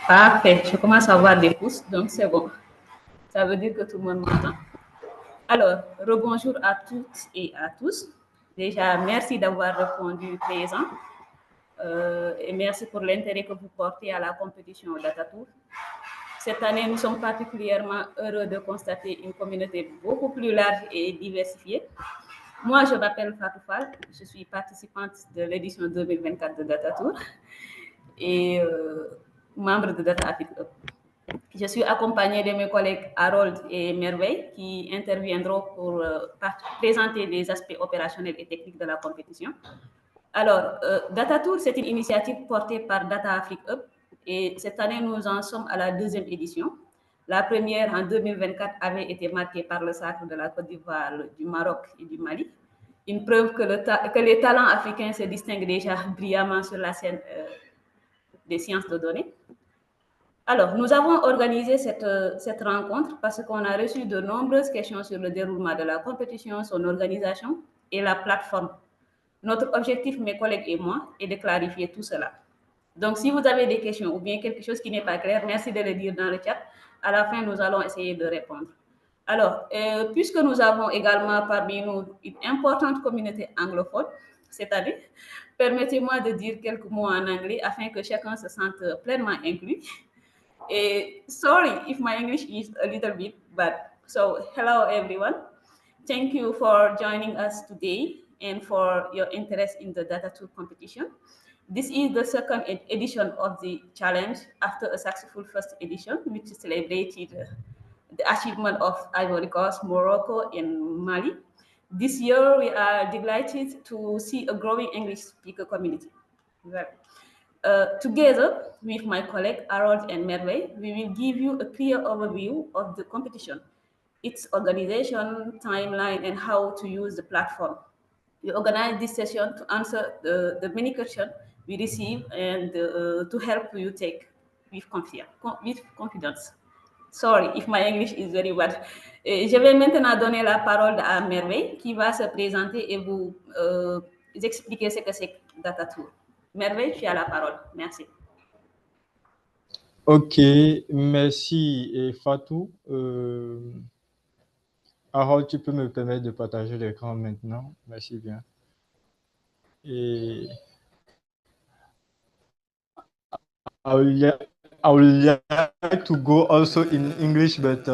Parfait, je commence à voir des pouces, donc c'est bon. Ça veut dire que tout le monde m'entend. Alors, rebonjour à toutes et à tous. Déjà, merci d'avoir répondu présent et merci pour l'intérêt que vous portez à la compétition DataTour. Cette année, nous sommes particulièrement heureux de constater une communauté beaucoup plus large et diversifiée. Moi, je m'appelle Fatou Fall, je suis participante de l'édition 2024 de DataTour et membre de Data Afrique Hub. Je suis accompagnée de mes collègues Harold et Merveille qui interviendront pour présenter les aspects opérationnels et techniques de la compétition. Alors, DataTour, c'est une initiative portée par Data Afrique Hub et cette année, nous en sommes à la deuxième édition. La première, en 2024, avait été marquée par le sacre de la Côte d'Ivoire, du Maroc et du Mali. Une preuve que les talents africains se distinguent déjà brillamment sur la scène des sciences de données. Alors, nous avons organisé cette rencontre parce qu'on a reçu de nombreuses questions sur le déroulement de la compétition, son organisation et la plateforme. Notre objectif, mes collègues et moi, est de clarifier tout cela. Donc, si vous avez des questions ou bien quelque chose qui n'est pas clair, merci de le dire dans le chat. À la fin, nous allons essayer de répondre. Alors, puisque nous avons également parmi nous une importante communauté anglophone cette année, permettez-moi de dire quelques mots en anglais afin que chacun se sente pleinement inclus. Sorry if my English is a little bit bad. So, hello everyone. Thank you for joining us today and for your interest in the DataTour competition. This is the second edition of the challenge after a successful first edition, which celebrated the achievement of Ivory Coast, Morocco, and Mali. This year, we are delighted to see a growing English speaker community. Together with my colleague Harold and Merve, we will give you a clear overview of the competition, its organization, timeline, and how to use the platform. We organize this session to answer the many questions we receive and to help you take with confidence. Sorry if my English is very bad. Je vais maintenant donner la parole à Merveille qui va se présenter et vous expliquer ce que c'est DataTour. Merveille, tu as la parole. Merci. Ok, merci et Fatou. Harold, tu peux me permettre de partager l'écran maintenant? Merci bien. Et I would like to go also in English, but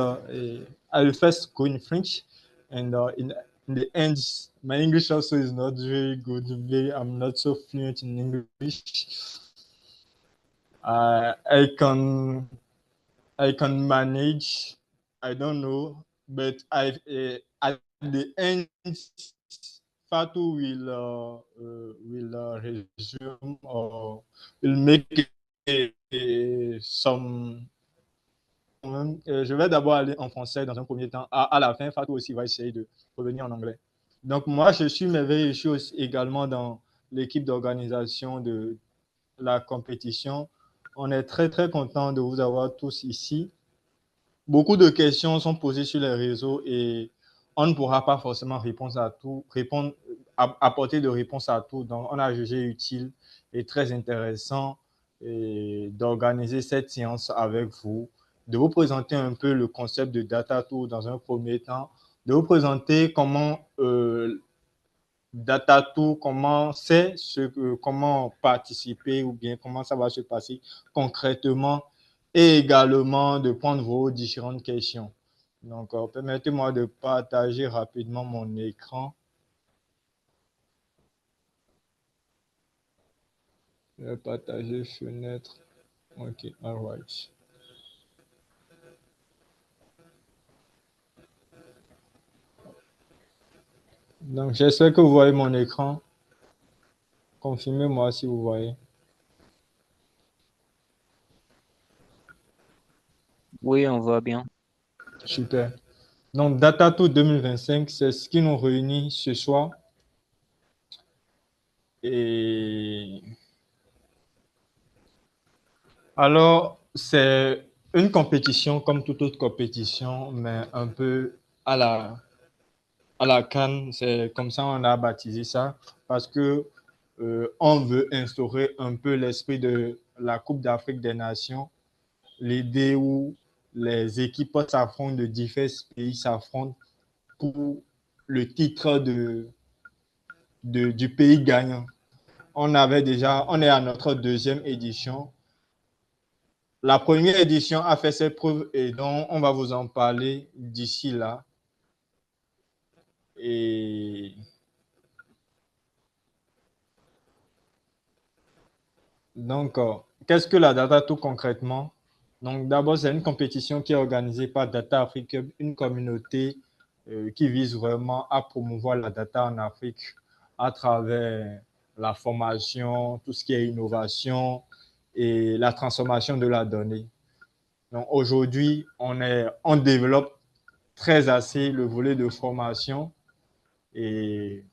I'll first go in French. And in the end, my English also is not very good. I'm not so fluent in English. I can manage. I don't know, but at the end, Fatou will resume or will make some. Je vais d'abord aller en français dans un premier temps. À la fin, Fatou aussi va essayer de revenir en anglais. Donc moi, je suis Merveille, je suis aussi également dans l'équipe d'organisation de la compétition. On est très, très content de vous avoir tous ici. Beaucoup de questions sont posées sur les réseaux et on ne pourra pas forcément apporter de réponse à tout. Donc, on a jugé utile et très intéressant d'organiser cette séance avec vous, de vous présenter un peu le concept de DataTour dans un premier temps, de vous présenter comment DataTour, comment participer ou bien comment ça va se passer concrètement et également de prendre vos différentes questions. Donc, permettez-moi de partager rapidement mon écran. Je vais partager fenêtre. OK, all right. Donc, j'espère que vous voyez mon écran. Confirmez-moi si vous voyez. Oui, on voit bien. Super. Donc, DataTour 2025, c'est ce qui nous réunit ce soir. Et alors, c'est une compétition comme toute autre compétition, mais un peu à la canne. C'est comme ça on a baptisé ça, parce que on veut instaurer un peu l'esprit de la Coupe d'Afrique des Nations l'idée où les équipes s'affrontent de divers pays, s'affrontent pour le titre du pays gagnant. On est à notre deuxième édition. La première édition a fait ses preuves et donc on va vous en parler d'ici là. Et donc, qu'est-ce que la Data tout concrètement? Donc, d'abord, c'est une compétition qui est organisée par Data Afrique, une communauté qui vise vraiment à promouvoir la data en Afrique à travers la formation, tout ce qui est innovation et la transformation de la donnée. Donc, aujourd'hui, on développe très assez le volet de formation et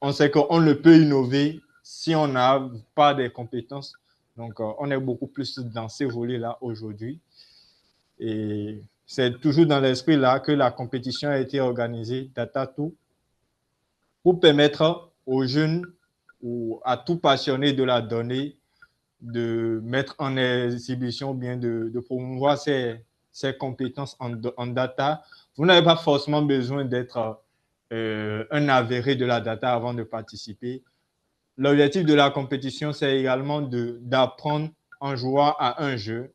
on sait qu'on ne peut innover si on n'a pas des compétences. Donc, on est beaucoup plus dans ces volets-là aujourd'hui. Et c'est toujours dans l'esprit là que la compétition a été organisée, Data2, pour permettre aux jeunes ou à tout passionné de la donnée de mettre en exhibition, bien de promouvoir ses compétences en data. Vous n'avez pas forcément besoin d'être un avéré de la data avant de participer. L'objectif de la compétition, c'est également d'apprendre en jouant à un jeu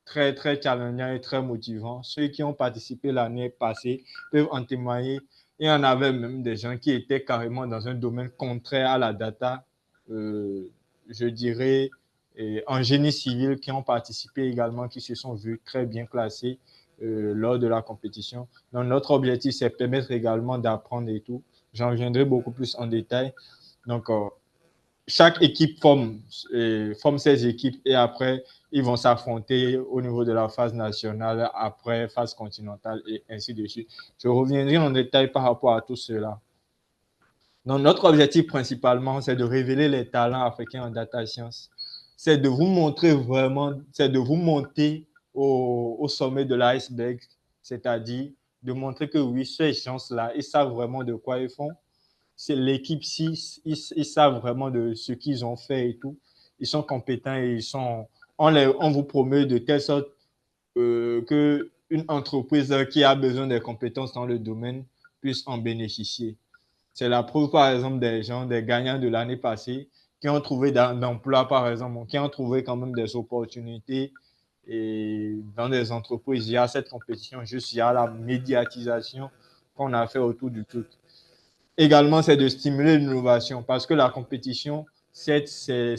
très, très challengeant et très motivant. Ceux qui ont participé l'année passée peuvent en témoigner. Il y en avait même des gens qui étaient carrément dans un domaine contraire à la data, je dirais, en génie civil, qui ont participé également, qui se sont vus très bien classés lors de la compétition. Donc, notre objectif, c'est permettre également d'apprendre et tout. J'en reviendrai beaucoup plus en détail. Donc, chaque équipe forme ses équipes et après, ils vont s'affronter au niveau de la phase nationale, après phase continentale et ainsi de suite. Je reviendrai en détail par rapport à tout cela. Donc, notre objectif principalement, c'est de révéler les talents africains en data science. C'est de vous montrer vraiment, c'est de vous monter au sommet de l'iceberg, c'est-à-dire de montrer que oui, ces gens-là, ils savent vraiment de quoi ils font. C'est l'équipe 6, ils savent vraiment de ce qu'ils ont fait et tout. Ils sont compétents et on vous promet de telle sorte qu'une entreprise qui a besoin des compétences dans le domaine puisse en bénéficier. C'est la preuve, par exemple, des gagnants de l'année passée qui ont trouvé d'emploi, par exemple, qui ont trouvé quand même des opportunités et dans des entreprises. Il y a cette compétition, juste il y a la médiatisation qu'on a fait autour du truc. Également, c'est de stimuler l'innovation parce que la compétition, c'est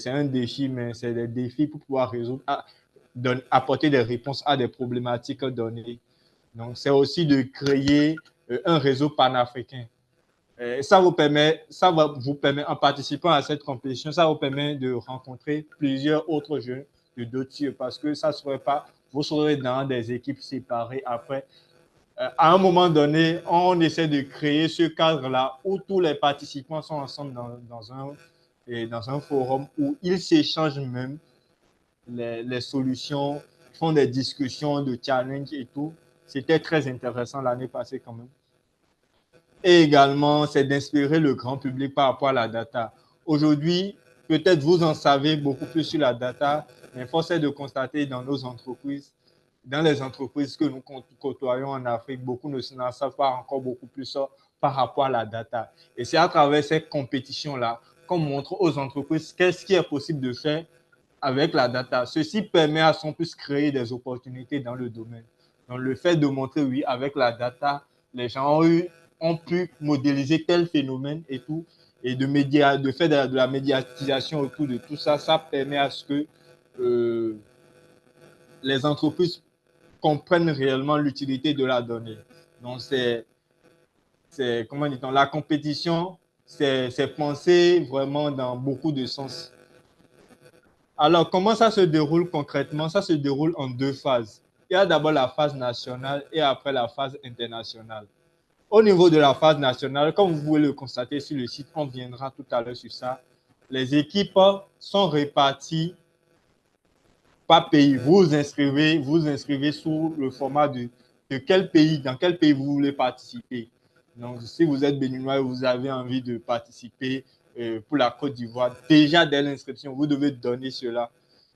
un défi, mais c'est des défis pour pouvoir apporter des réponses à des problématiques données. Donc, c'est aussi de créer un réseau panafricain. Ça va vous permet, en participant à cette compétition, ça vous permet de rencontrer plusieurs autres jeunes de d'autres cieux parce que ça serait pas, vous serez dans des équipes séparées après. À un moment donné, on essaie de créer ce cadre-là où tous les participants sont ensemble dans un forum où ils s'échangent même les solutions, font des discussions de challenge et tout. C'était très intéressant l'année passée quand même. Et également, c'est d'inspirer le grand public par rapport à la data. Aujourd'hui, peut-être vous en savez beaucoup plus sur la data, mais force est de constater dans nos entreprises, dans les entreprises que nous côtoyons en Afrique, beaucoup ne savent pas encore beaucoup plus par rapport à la data. Et c'est à travers ces compétitions-là qu'on montre aux entreprises qu'est-ce qui est possible de faire avec la data. Ceci permet à son plus créer des opportunités dans le domaine. Donc, le fait de montrer, oui, avec la data, les gens ont pu modéliser tel phénomène et tout, et de faire de la médiatisation autour de tout ça, ça permet à ce que les entreprises comprennent réellement l'utilité de la donnée. Donc, comment dit-on, la compétition, c'est pensé vraiment dans beaucoup de sens. Alors, comment ça se déroule concrètement? Ça se déroule en deux phases. Il y a d'abord la phase nationale et après la phase internationale. Au niveau de la phase nationale, comme vous pouvez le constater sur le site, on viendra tout à l'heure sur ça. Les équipes sont réparties par pays. Vous inscrivez sous le format de quel pays, dans quel pays vous voulez participer. Donc, si vous êtes béninois et vous avez envie de participer pour la Côte d'Ivoire, déjà dès l'inscription, vous devez donner cela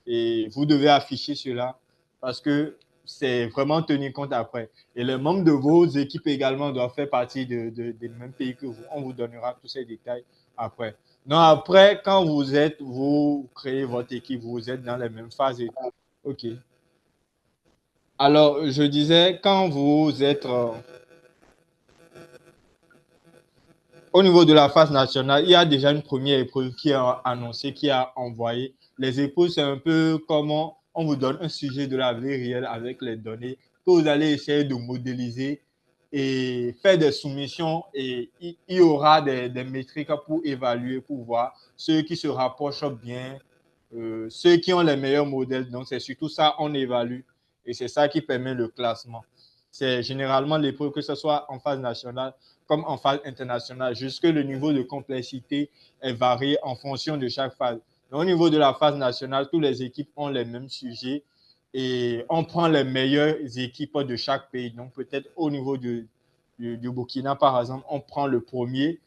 et vous devez afficher cela. parce que c'est vraiment tenu compte après. Et les membres de vos équipes également doivent faire partie des mêmes pays que vous. On vous donnera tous ces détails après. Non, après, quand vous créez votre équipe, vous êtes dans les mêmes phases et tout. OK. Alors, je disais, quand vous êtes au niveau de la phase nationale, il y a déjà une première épreuve qui est annoncée, qui a envoyé. Les épreuves, c'est un peu comment on vous donne un sujet de la vie réelle avec les données que vous allez essayer de modéliser et faire des soumissions. Et il y aura des métriques pour évaluer, pour voir ceux qui se rapprochent bien, ceux qui ont les meilleurs modèles. Donc, c'est surtout ça, on évalue. Et c'est ça qui permet le classement. C'est généralement l'épreuve, que ce soit en phase nationale comme en phase internationale, jusque le niveau de complexité est varié en fonction de chaque phase. Donc, au niveau de la phase nationale, toutes les équipes ont les mêmes sujets et on prend les meilleures équipes de chaque pays. Donc, peut-être au niveau du Burkina, par exemple, on prend le premier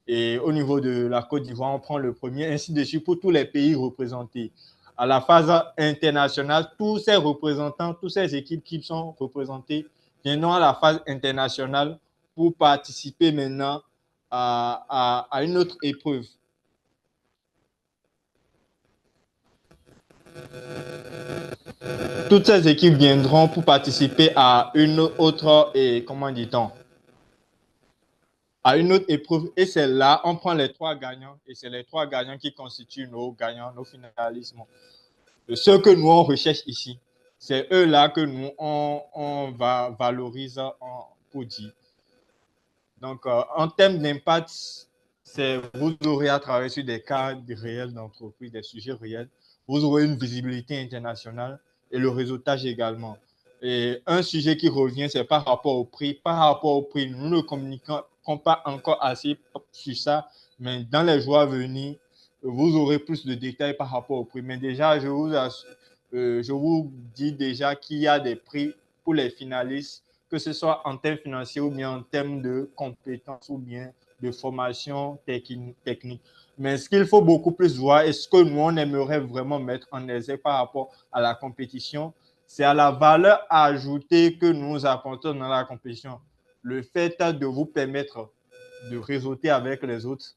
et au niveau de la Côte d'Ivoire, on prend le premier, ainsi de suite pour tous les pays représentés. À la phase internationale, tous ces représentants, toutes ces équipes qui sont représentées viendront à la phase internationale pour participer maintenant à une autre épreuve. Toutes ces équipes viendront pour participer à une autre, et comment dit-on, à une autre épreuve. Et c'est là, on prend les 3 gagnants, et c'est les 3 gagnants qui constituent nos gagnants, nos finalistes. Ce que nous, on recherche ici, c'est eux-là que nous, on va valoriser pour dire. Donc, en termes d'impact, vous aurez à travailler sur des cas réels d'entreprise, des sujets réels. Vous aurez une visibilité internationale et le réseautage également. Et un sujet qui revient, c'est par rapport au prix. Par rapport au prix, nous ne communiquons pas encore assez sur ça, mais dans les jours à venir, vous aurez plus de détails par rapport au prix. Mais déjà, je vous dis déjà qu'il y a des prix pour les finalistes, que ce soit en termes financiers ou bien en termes de compétences ou bien de formation technique. Mais ce qu'il faut beaucoup plus voir et ce que nous, on aimerait vraiment mettre en exergue par rapport à la compétition, c'est à la valeur ajoutée que nous apportons dans la compétition. Le fait de vous permettre de réseauter avec les autres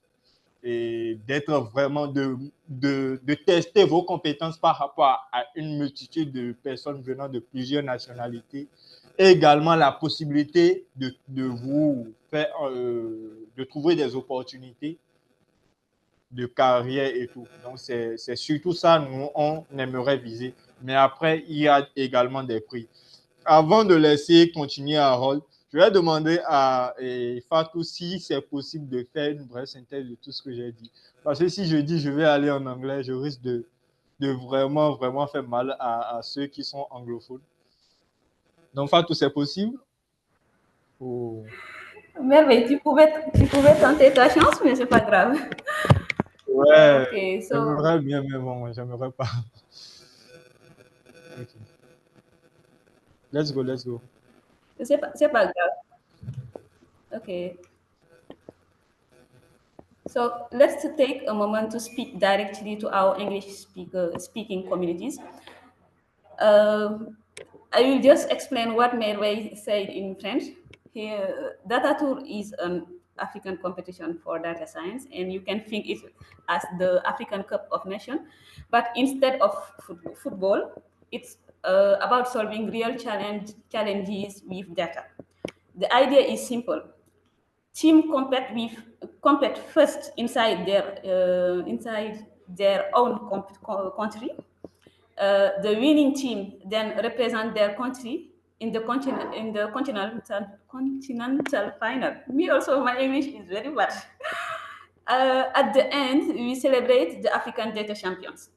et d'être vraiment, de tester vos compétences par rapport à une multitude de personnes venant de plusieurs nationalités. Et également la possibilité de vous faire, de trouver des opportunités de carrière et tout. Donc, c'est surtout ça, nous, on aimerait viser. Mais après, il y a également des prix. Avant de laisser continuer Harold, je vais demander à Fatou si c'est possible de faire une brève synthèse de tout ce que j'ai dit. Parce que si je dis je vais aller en anglais, je risque de vraiment, vraiment faire mal à ceux qui sont anglophones. Donc, Fatou, c'est possible? Oh. Merveille, tu pouvais tenter ta chance, mais c'est pas grave. Ouais, Okay, so j'aimerais bien, mais bon, j'aimerais pas. Okay. Let's go. c'est pas grave. Okay. So let's take a moment to speak directly to our English speaking communities. I will just explain what Merveille said in French. Here, Data Tour is an African competition for data science, and you can think it as the African Cup of Nations. But instead of football, it's about solving real challenges with data. The idea is simple. Team compete first inside their own country. The winning team then represent their country in the continental final. Me also, my English is very bad. At the end, we celebrate the African data champions.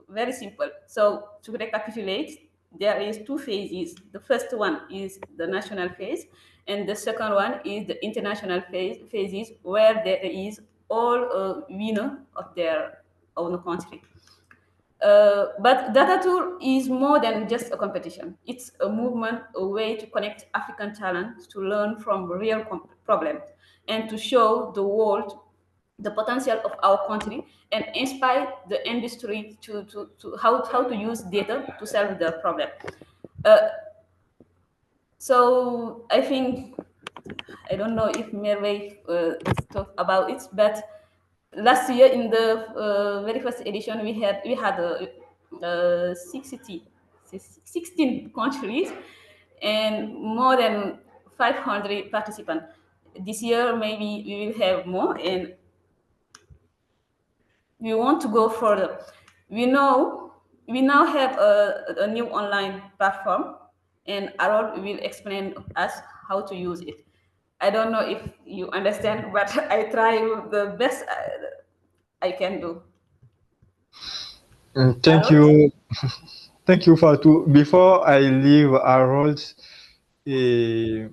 Very simple. So to recapitulate, there is 2 phases. The first one is the national phase, and the second one is the international phases, where there is all a winner of their own country. But Data Tour is more than just a competition. It's a movement, a way to connect African talent to learn from real problems and to show the world the potential of our country and inspire the industry to how to use data to solve the problem. Uh, so I think I don't know if Merve talked about it, but last year in the very first edition we had 60, 16 countries and more than 500 participants. This year maybe we will have more, and we want to go further. We know we now have a new online platform, and Arol will explain us how to use it. I don't know if you understand, but I try the best I can do. Thank Harold? you. Thank you, Fatou. Before I leave Harold, eh,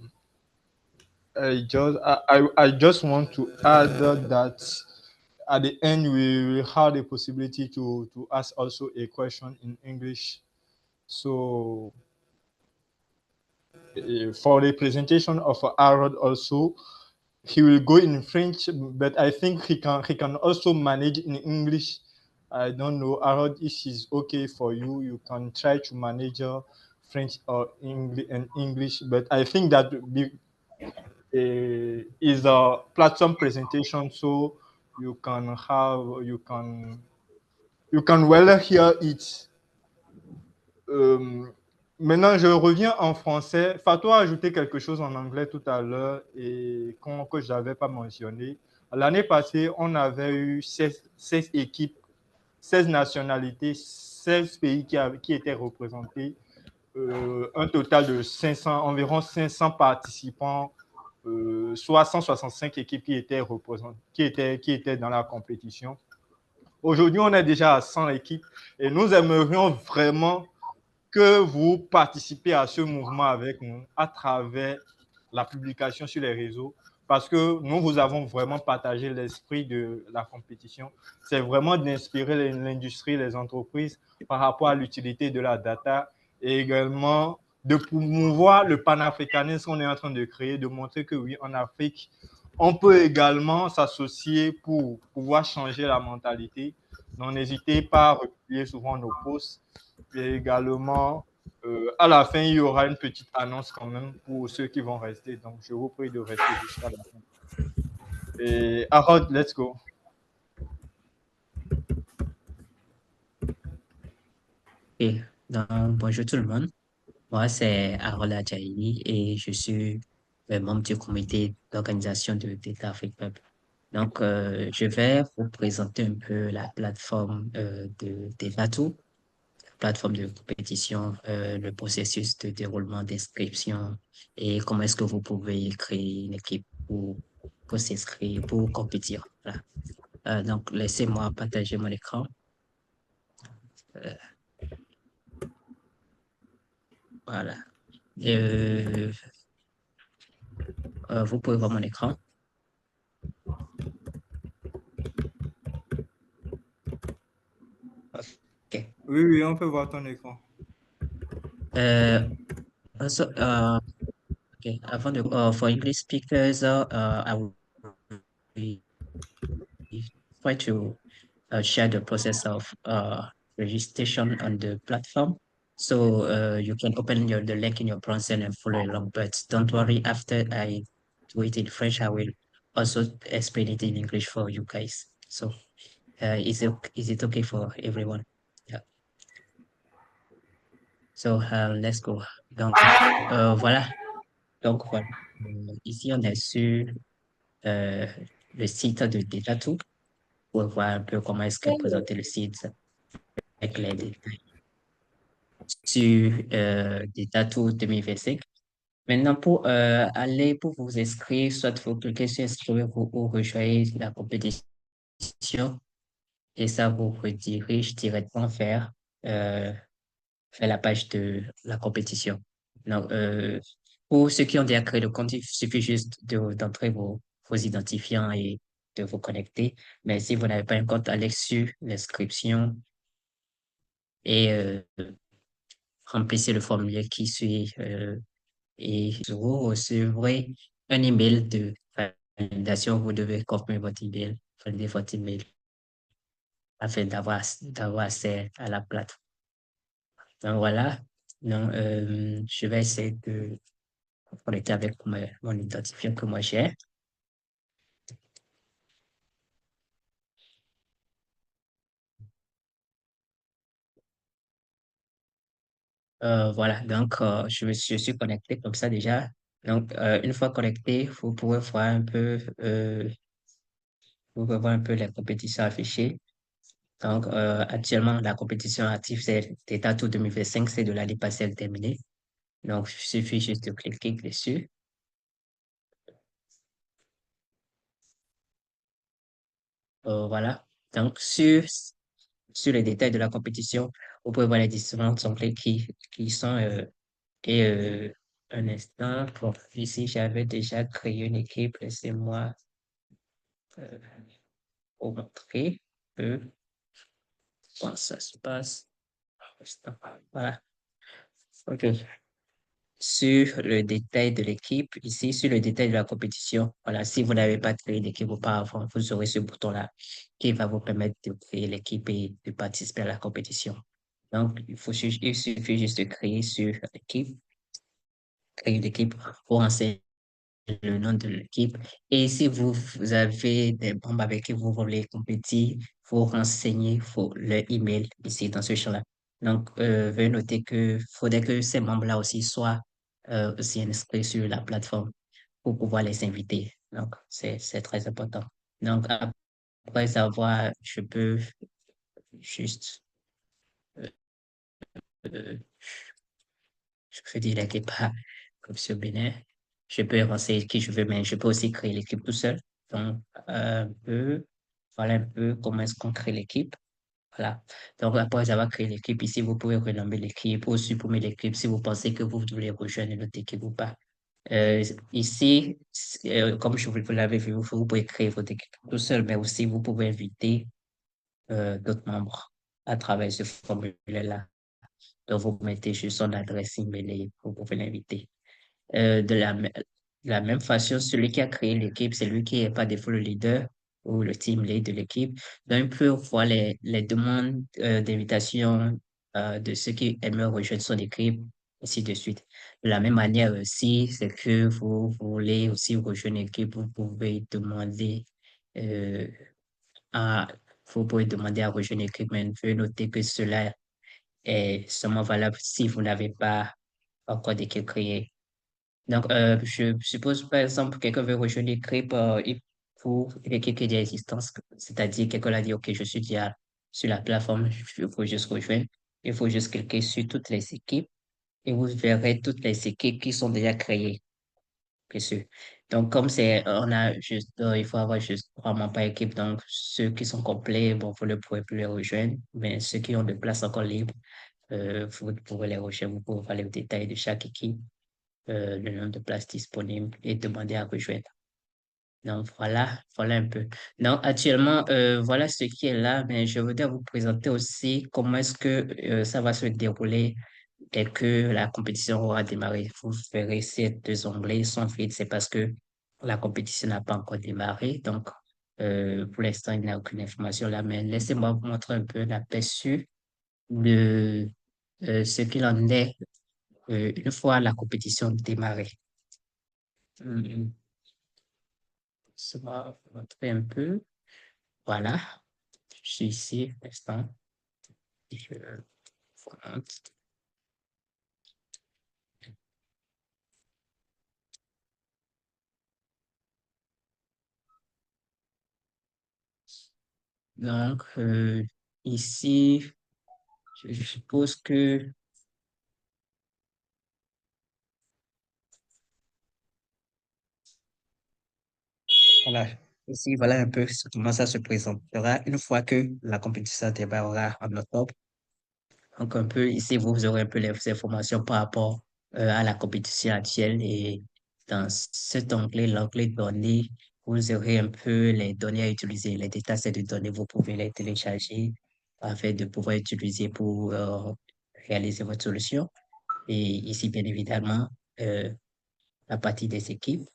I just want to add that at the end we will have the possibility to ask also a question in English. So for the presentation of Harold also, he will go in French, but I think he can also manage in English. I don't know, Harold, if it's okay for you, you can try to manage French or English and English. But I think that is a platform presentation, so you can well hear it. Euh, Maintenant, je reviens en français. Fatou a ajouté quelque chose en anglais tout à l'heure et que je n'avais pas mentionné. L'année passée, on avait eu 16 équipes, 16 nationalités, 16 pays qui étaient représentés, un total de 500, environ 500 participants, soit 165 équipes qui étaient représentées, qui étaient dans la compétition. Aujourd'hui, on est déjà à 100 équipes et nous aimerions vraiment que vous participez à ce mouvement avec nous à travers la publication sur les réseaux, parce que nous vous avons vraiment partagé l'esprit de la compétition. C'est vraiment d'inspirer l'industrie, les entreprises par rapport à l'utilité de la data et également de promouvoir le panafricanisme qu'on est en train de créer, de montrer que oui, en Afrique, on peut également s'associer pour pouvoir changer la mentalité. Donc, n'hésitez pas à republier souvent nos posts. Et également, à la fin, il y aura une petite annonce quand même pour ceux qui vont rester. Donc, je vous prie de rester jusqu'à la fin. Et Harold, let's go. Et donc, bonjour tout le monde. Moi, c'est Harold Adjaïni et je suis membre du comité d'organisation de Data Afrique Pub. Donc, je vais vous présenter un peu la plateforme de Devato, la plateforme de compétition, le processus de déroulement d'inscription et comment est-ce que vous pouvez créer une équipe pour s'inscrire, pour compétir. Voilà. Donc, laissez-moi partager mon écran. Euh, voilà. Et, vous pouvez voir mon écran. OK. Oui, oui, on peut voir ton écran. Also, okay, for English speakers, I will try to share the process of registration on the platform. So you can open the link in your browser and follow along. But don't worry, after I do it in French, I will also explain it in English for you guys. So is it okay for everyone? Yeah. So let's go. Donc voilà. Donc voilà. Ici, on est sur euh, le site de Datatou pour voir un peu comment est-ce que présenter le site avec les détails sur Datatou 2025. Maintenant, pour pour vous inscrire, soit vous cliquez sur inscrire ou rejoindre la compétition et ça vous redirige directement euh, vers la page de la compétition. Donc, pour ceux qui ont déjà créé le compte, il suffit juste d'entrer vos identifiants et de vous connecter. Mais si vous n'avez pas un compte, allez sur l'inscription et remplissez le formulaire qui suit et vous recevrez un email de validation. Vous devez confirmer votre email, valider votre email afin d'avoir accès à la plateforme. Donc voilà. Donc, je vais essayer de connecter avec mon identifiant que moi j'ai. Voilà, donc je suis connecté comme ça déjà. Donc, une fois connecté, vous pouvez voir un peu les compétitions affichées. Donc, actuellement, la compétition active, c'est Data Tour 2025, c'est de l'année passée, elle est terminée. Donc, il suffit juste de cliquer dessus. Voilà. Donc, sur les détails de la compétition, vous pouvez voir les différents onglets qui sont, et un instant, bon, ici, j'avais déjà créé une équipe, laissez-moi euh, vous montrer un peu comment ça se passe. Un instant. Voilà. OK. Sur le détail de l'équipe, ici, sur le détail de la compétition, voilà, si vous n'avez pas créé d'équipe auparavant, vous aurez ce bouton-là qui va vous permettre de créer l'équipe et de participer à la compétition. Donc, il suffit juste de créer l'équipe pour renseigner le nom de l'équipe. Et si vous avez des membres avec qui vous voulez compétir, vous renseignez leur email ici dans ce champ-là. Donc, veuillez noter que faudrait que ces membres-là aussi soient aussi inscrits sur la plateforme pour pouvoir les inviter. Donc, c'est très important. Donc, après avoir, je peux juste, euh, je peux dire l'équipe pas comme sur Bénin. Je peux renseigner qui je veux, mais je peux aussi créer l'équipe tout seul. Donc, voilà un peu comment est-ce qu'on crée l'équipe. Voilà. Donc, après avoir créé l'équipe, ici, vous pouvez renommer l'équipe ou supprimer l'équipe si vous pensez que vous voulez rejoindre une autre équipe ou pas. Ici, comme vous l'avez vu, vous pouvez créer votre équipe tout seul, mais aussi vous pouvez inviter d'autres membres à travers ce formulaire-là. Donc, vous mettez juste son adresse email et vous pouvez l'inviter. De la même façon, celui qui a créé l'équipe, c'est lui qui est par défaut le leader ou le team lead de l'équipe. Donc, il peut voir les demandes d'invitation de ceux qui aimeraient rejoindre son équipe, ainsi de suite. De la même manière aussi, c'est que vous voulez aussi rejoindre l'équipe, euh, à, vous pouvez demander à rejoindre l'équipe, mais veuillez noter que cela est seulement valable si vous n'avez pas encore d'équipe créée. Donc, je suppose, par exemple, quelqu'un veut rejoindre l'équipe pour une équipe qui est déjà existence, c'est-à-dire quelqu'un a dit, OK, je suis déjà sur la plateforme, il faut juste rejoindre. Il faut juste cliquer sur toutes les équipes et vous verrez toutes les équipes qui sont déjà créées, bien sûr. Donc, comme on a juste, il faut avoir juste 3 membres par équipe. Donc, ceux qui sont complets, bon, vous ne pourrez plus les rejoindre, mais ceux qui ont de place encore libre, vous pourrez les rejoindre, vous pouvez voir les détails de chaque équipe, le nombre de places disponibles et demander à rejoindre. Donc voilà un peu. Donc actuellement, voilà ce qui est là, mais je voudrais vous présenter aussi comment est-ce que ça va se dérouler dès que la compétition aura démarré. Vous verrez ces 2 onglets sont vides, c'est parce que la compétition n'a pas encore démarré. Donc, pour l'instant, il n'y a aucune information là, mais laissez-moi vous montrer un peu l'aperçu de ce qu'il en est une fois la compétition démarrée. Hum, Ça va montrer un peu. Voilà, je suis ici, l'instant. Je vous montre. Donc, ici, je suppose que, voilà, ici, voilà un peu comment ça se présentera une fois que la compétition démarrera en octobre. Donc, un peu ici, vous aurez un peu les informations par rapport à la compétition actuelle et dans cet onglet, l'onglet données, vous aurez un peu les données à utiliser. Les datasets de données, vous pouvez les télécharger afin de pouvoir utiliser pour réaliser votre solution. Et ici, bien évidemment, euh, la partie des équipes,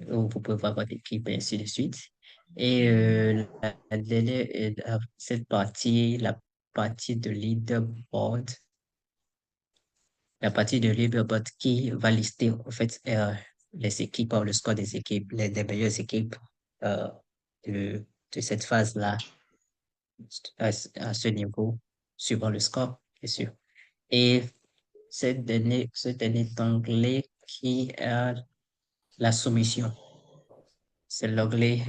où vous pouvez voir votre équipe et ainsi de suite. Et cette partie, la partie de leaderboard, la partie de leaderboard qui va lister en fait les équipes, le score des équipes, des meilleures équipes euh, de cette phase-là à ce niveau, suivant le score, bien sûr. Et ce dernier onglet qui a la soumission. C'est l'onglet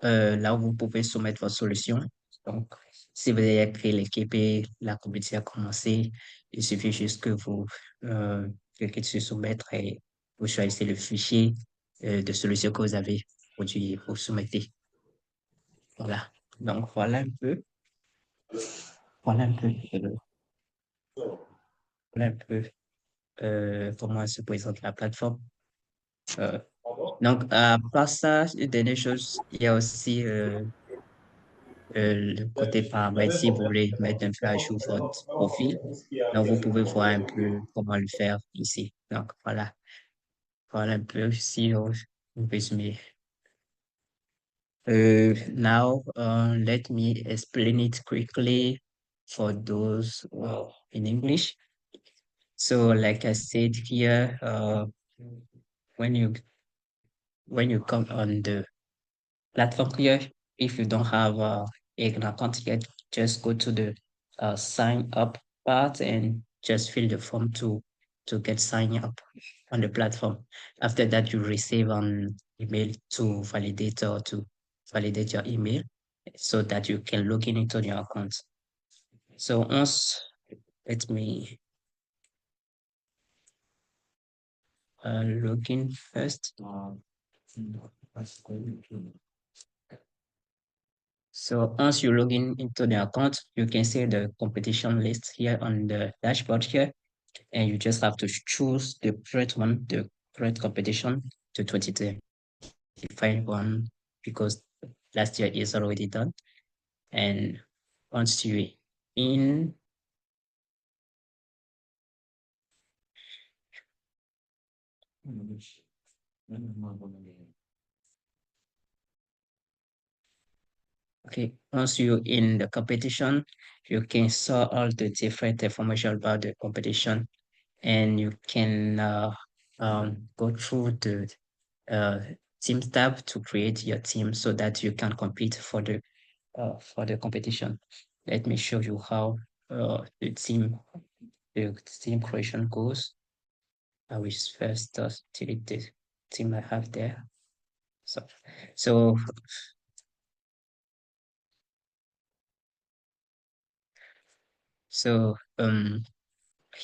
là où vous pouvez soumettre votre solution. Donc, si vous avez créé l'équipe et la compétition a commencé, il suffit juste que vous cliquez sur soumettre et vous choisissez le fichier de solution que vous avez produit et vous soumettez. Voilà. Donc, voilà un peu, voilà un peu comment se présente la plateforme. Donc, à part ça, une dernière chose, il y a aussi le côté paramètres si vous voulez mettre un peu à jour votre profil. Donc, vous pouvez voir un peu comment le faire ici. Donc, voilà. Voilà un peu si on résumé. Now, let me explain it quickly for those in English. So, like I said here, when you when you come on the platform here, if you don't have an account yet, just go to the sign up part and just fill the form to get signed up on the platform. After that, you receive an email to validate or to validate your email so that you can log in into your account. So once, let me log in first. So once you log in into the account, you can see the competition list here on the dashboard here, and you just have to choose the correct one, the correct competition to 2025 one, because last year is already done. And once you're in, okay, once you're in the competition, you can see all the different information about the competition, and you can go through the team tab to create your team so that you can compete for the competition. Let me show you how the team creation goes. I will first delete the team I have there. So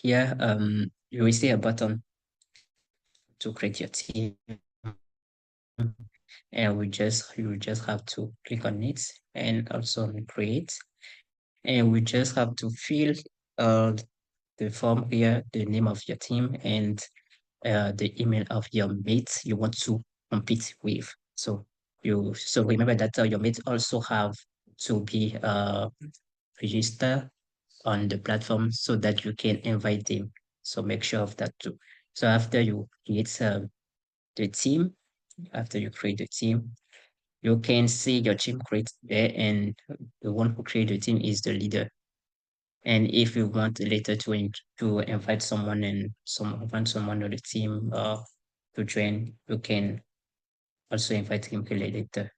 here you will see a button to create your team, and you just have to click on it and also on create, and we just have to fill the form here, the name of your team and the email of your mates you want to compete with. So remember that your mates also have to be registered on the platform so that you can invite them. So make sure of that too. So after you create the team, after you create the team, you can see your team create there, and the one who created the team is the leader. And if you want later to invite someone and invite someone on the team to join, you can also invite him later.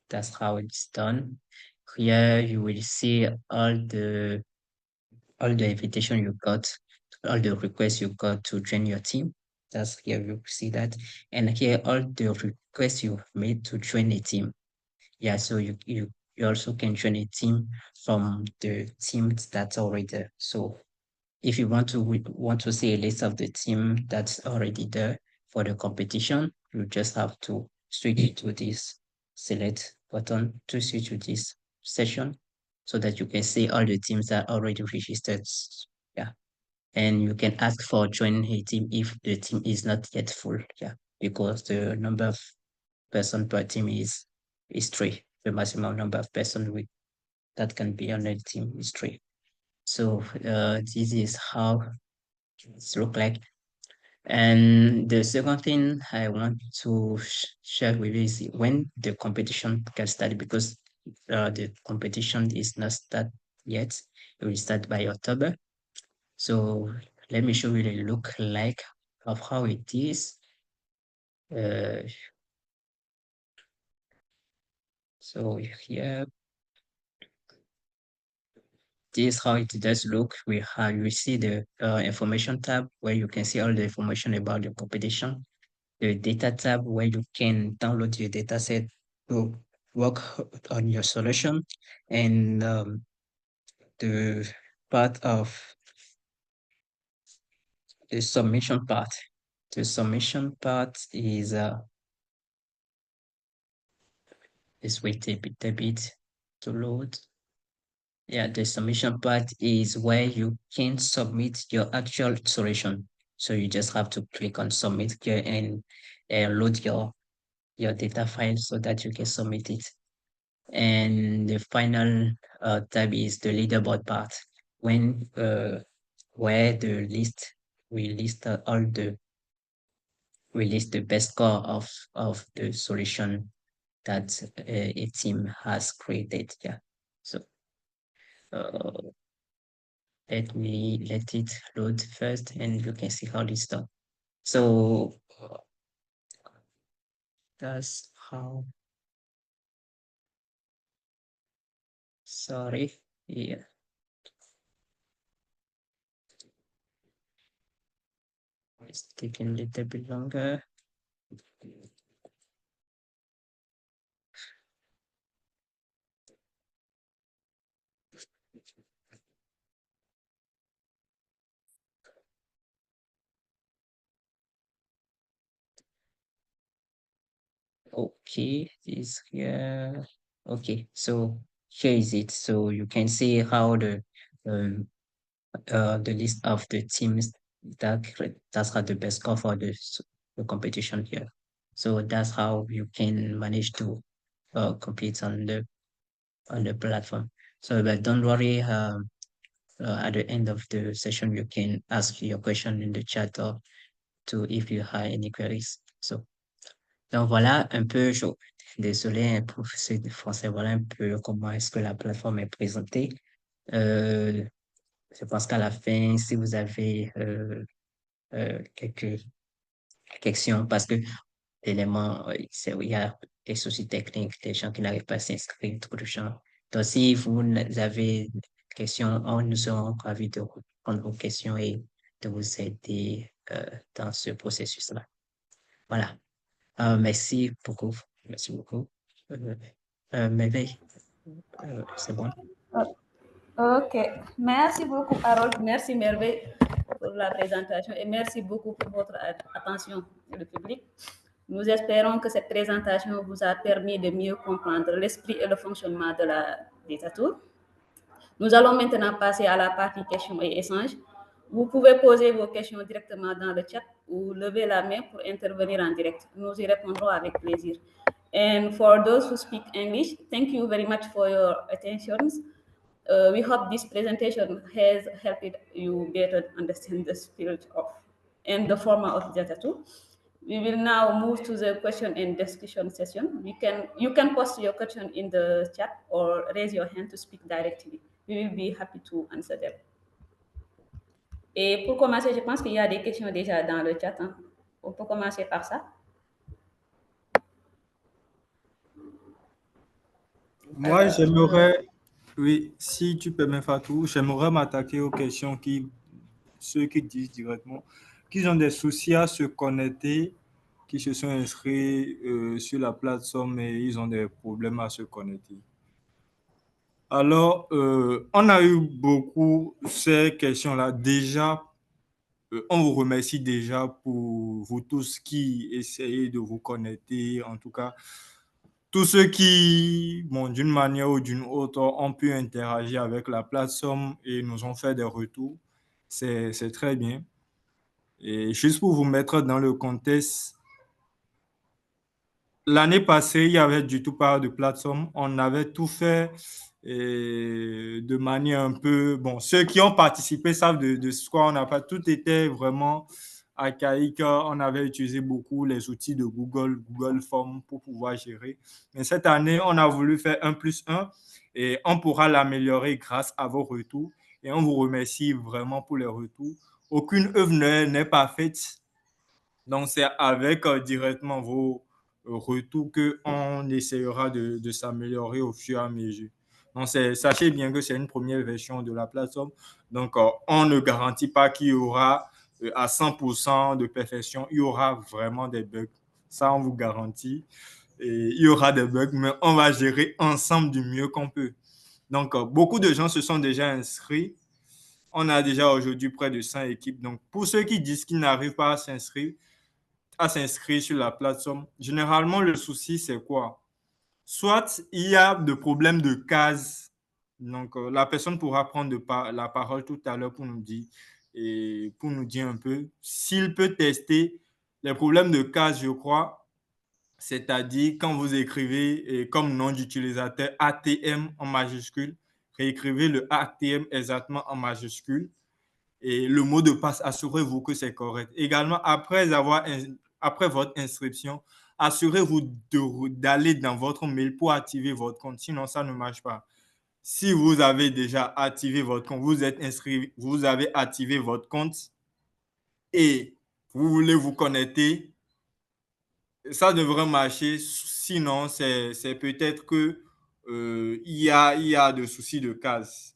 That's how it's done. Here you will see all the invitation you got, all the requests you got to join your team. That's here you see that. And here all the requests you made to join a team. Yeah, so you also can join a team from the teams that's already there. So if you want to see a list of the team that's already there for the competition, you just have to switch to this select button to switch to this session so that you can see all the teams that are already registered. Yeah. And you can ask for joining a team if the team is not yet full. Yeah. Because the number of person per team is three. The maximum number of person that can be on a team is three. So this is how it's look like. And the second thing I want to share with you is when the competition can start, because the competition is not start yet. It will start by October. So let me show you the look like of how it is. So here, this is how it does look. You see the information tab where you can see all the information about your competition. The data tab where you can download your data set to work on your solution, and the part of the submission part. The submission part is wait a bit to load. Yeah, the submission part is where you can submit your actual solution. So you just have to click on submit here and load your data file so that you can submit it. And the final tab is the leaderboard part, where the list we list the best score of the solution that a team has created. Yeah. So let it load first, and you can see how it's done. So that's how. Sorry. Yeah. It's taking a little bit longer. Okay, this here. Okay, so here is it. So you can see how the list of the teams that had the best score for the competition here. So that's how you can manage to compete on the platform. So, but don't worry. At the end of the session, you can ask your question in the chat or to if you have any queries. So, donc voilà un peu, désolé, professeur de français, voilà un peu comment est-ce que la plateforme est présentée. Je pense qu'à la fin, si vous avez quelques questions, parce que l'élément, il y a des soucis techniques, des gens qui n'arrivent pas à s'inscrire, trop de gens. Donc, si vous avez des questions, nous serons ravis de répondre vos questions et de vous aider dans ce processus-là. Voilà. Merci beaucoup. Merci beaucoup. Merveille, c'est bon. Ok, merci beaucoup, Harold. Merci, Merveille, pour la présentation et merci beaucoup pour votre attention, le public. Nous espérons que cette présentation vous a permis de mieux comprendre l'esprit et le fonctionnement de la Data Tour. Nous allons maintenant passer à la partie questions et échanges. Vous pouvez poser vos questions directement dans le chat ou lever la main pour intervenir en direct. Nous y répondrons avec plaisir. And for those who speak English, thank you very much for your attention. We hope this presentation has helped you better understand the spirit of and the format of Data Tour. We will now move to the question and discussion session. You can post your question in the chat or raise your hand to speak directly. We will be happy to answer them. Et pour commencer, je pense qu'il y a des questions déjà dans le chat. Hein. On peut commencer par ça. Moi, j'aimerais, oui, si tu permets, Fatou, j'aimerais m'attaquer aux questions ceux qui disent directement qu'ils ont des soucis à se connecter, qui se sont inscrits sur la plateforme et ils ont des problèmes à se connecter. Alors, on a eu beaucoup ces questions-là. Déjà, on vous remercie déjà pour vous tous qui essayez de vous connecter. En tout cas, tous ceux qui, bon, d'une manière ou d'une autre, ont pu interagir avec la plateforme et nous ont fait des retours. C'est très bien. Et juste pour vous mettre dans le contexte, l'année passée, il y avait du tout pas de plateforme. On avait tout fait de manière un peu... Bon, ceux qui ont participé savent de ce qu'on n'a pas. Tout était vraiment archaïque. On avait utilisé beaucoup les outils de Google Forms pour pouvoir gérer. Mais cette année, on a voulu faire 1+1 et on pourra l'améliorer grâce à vos retours. et on vous remercie vraiment pour les retours. Aucune œuvre n'est pas faite. Donc, c'est avec directement vos retours qu'on essaiera de s'améliorer au fur et à mesure. Donc, sachez bien que c'est une première version de la plateforme. Donc, on ne garantit pas qu'il y aura à 100% de perfection. Il y aura vraiment des bugs. Ça, on vous garantit. Et il y aura des bugs, mais on va gérer ensemble du mieux qu'on peut. Donc, beaucoup de gens se sont déjà inscrits. On a déjà aujourd'hui près de 100 équipes. Donc, pour ceux qui disent qu'ils n'arrivent pas à s'inscrire sur la plateforme, généralement, le souci, c'est quoi? Soit il y a de problèmes de cases. Donc, la personne pourra prendre la parole tout à l'heure pour nous dire un peu s'il peut tester les problèmes de cases, je crois. C'est-à-dire, quand vous écrivez comme nom d'utilisateur ATM en majuscule, réécrivez le ATM exactement en majuscule et le mot de passe, assurez-vous que c'est correct. Également, après votre inscription, assurez-vous d'aller dans votre mail pour activer votre compte, sinon ça ne marche pas. Si vous avez déjà activé votre compte, vous êtes inscrit, vous avez activé votre compte et vous voulez vous connecter, ça devrait marcher. Sinon, c'est peut-être que il y a de soucis de case.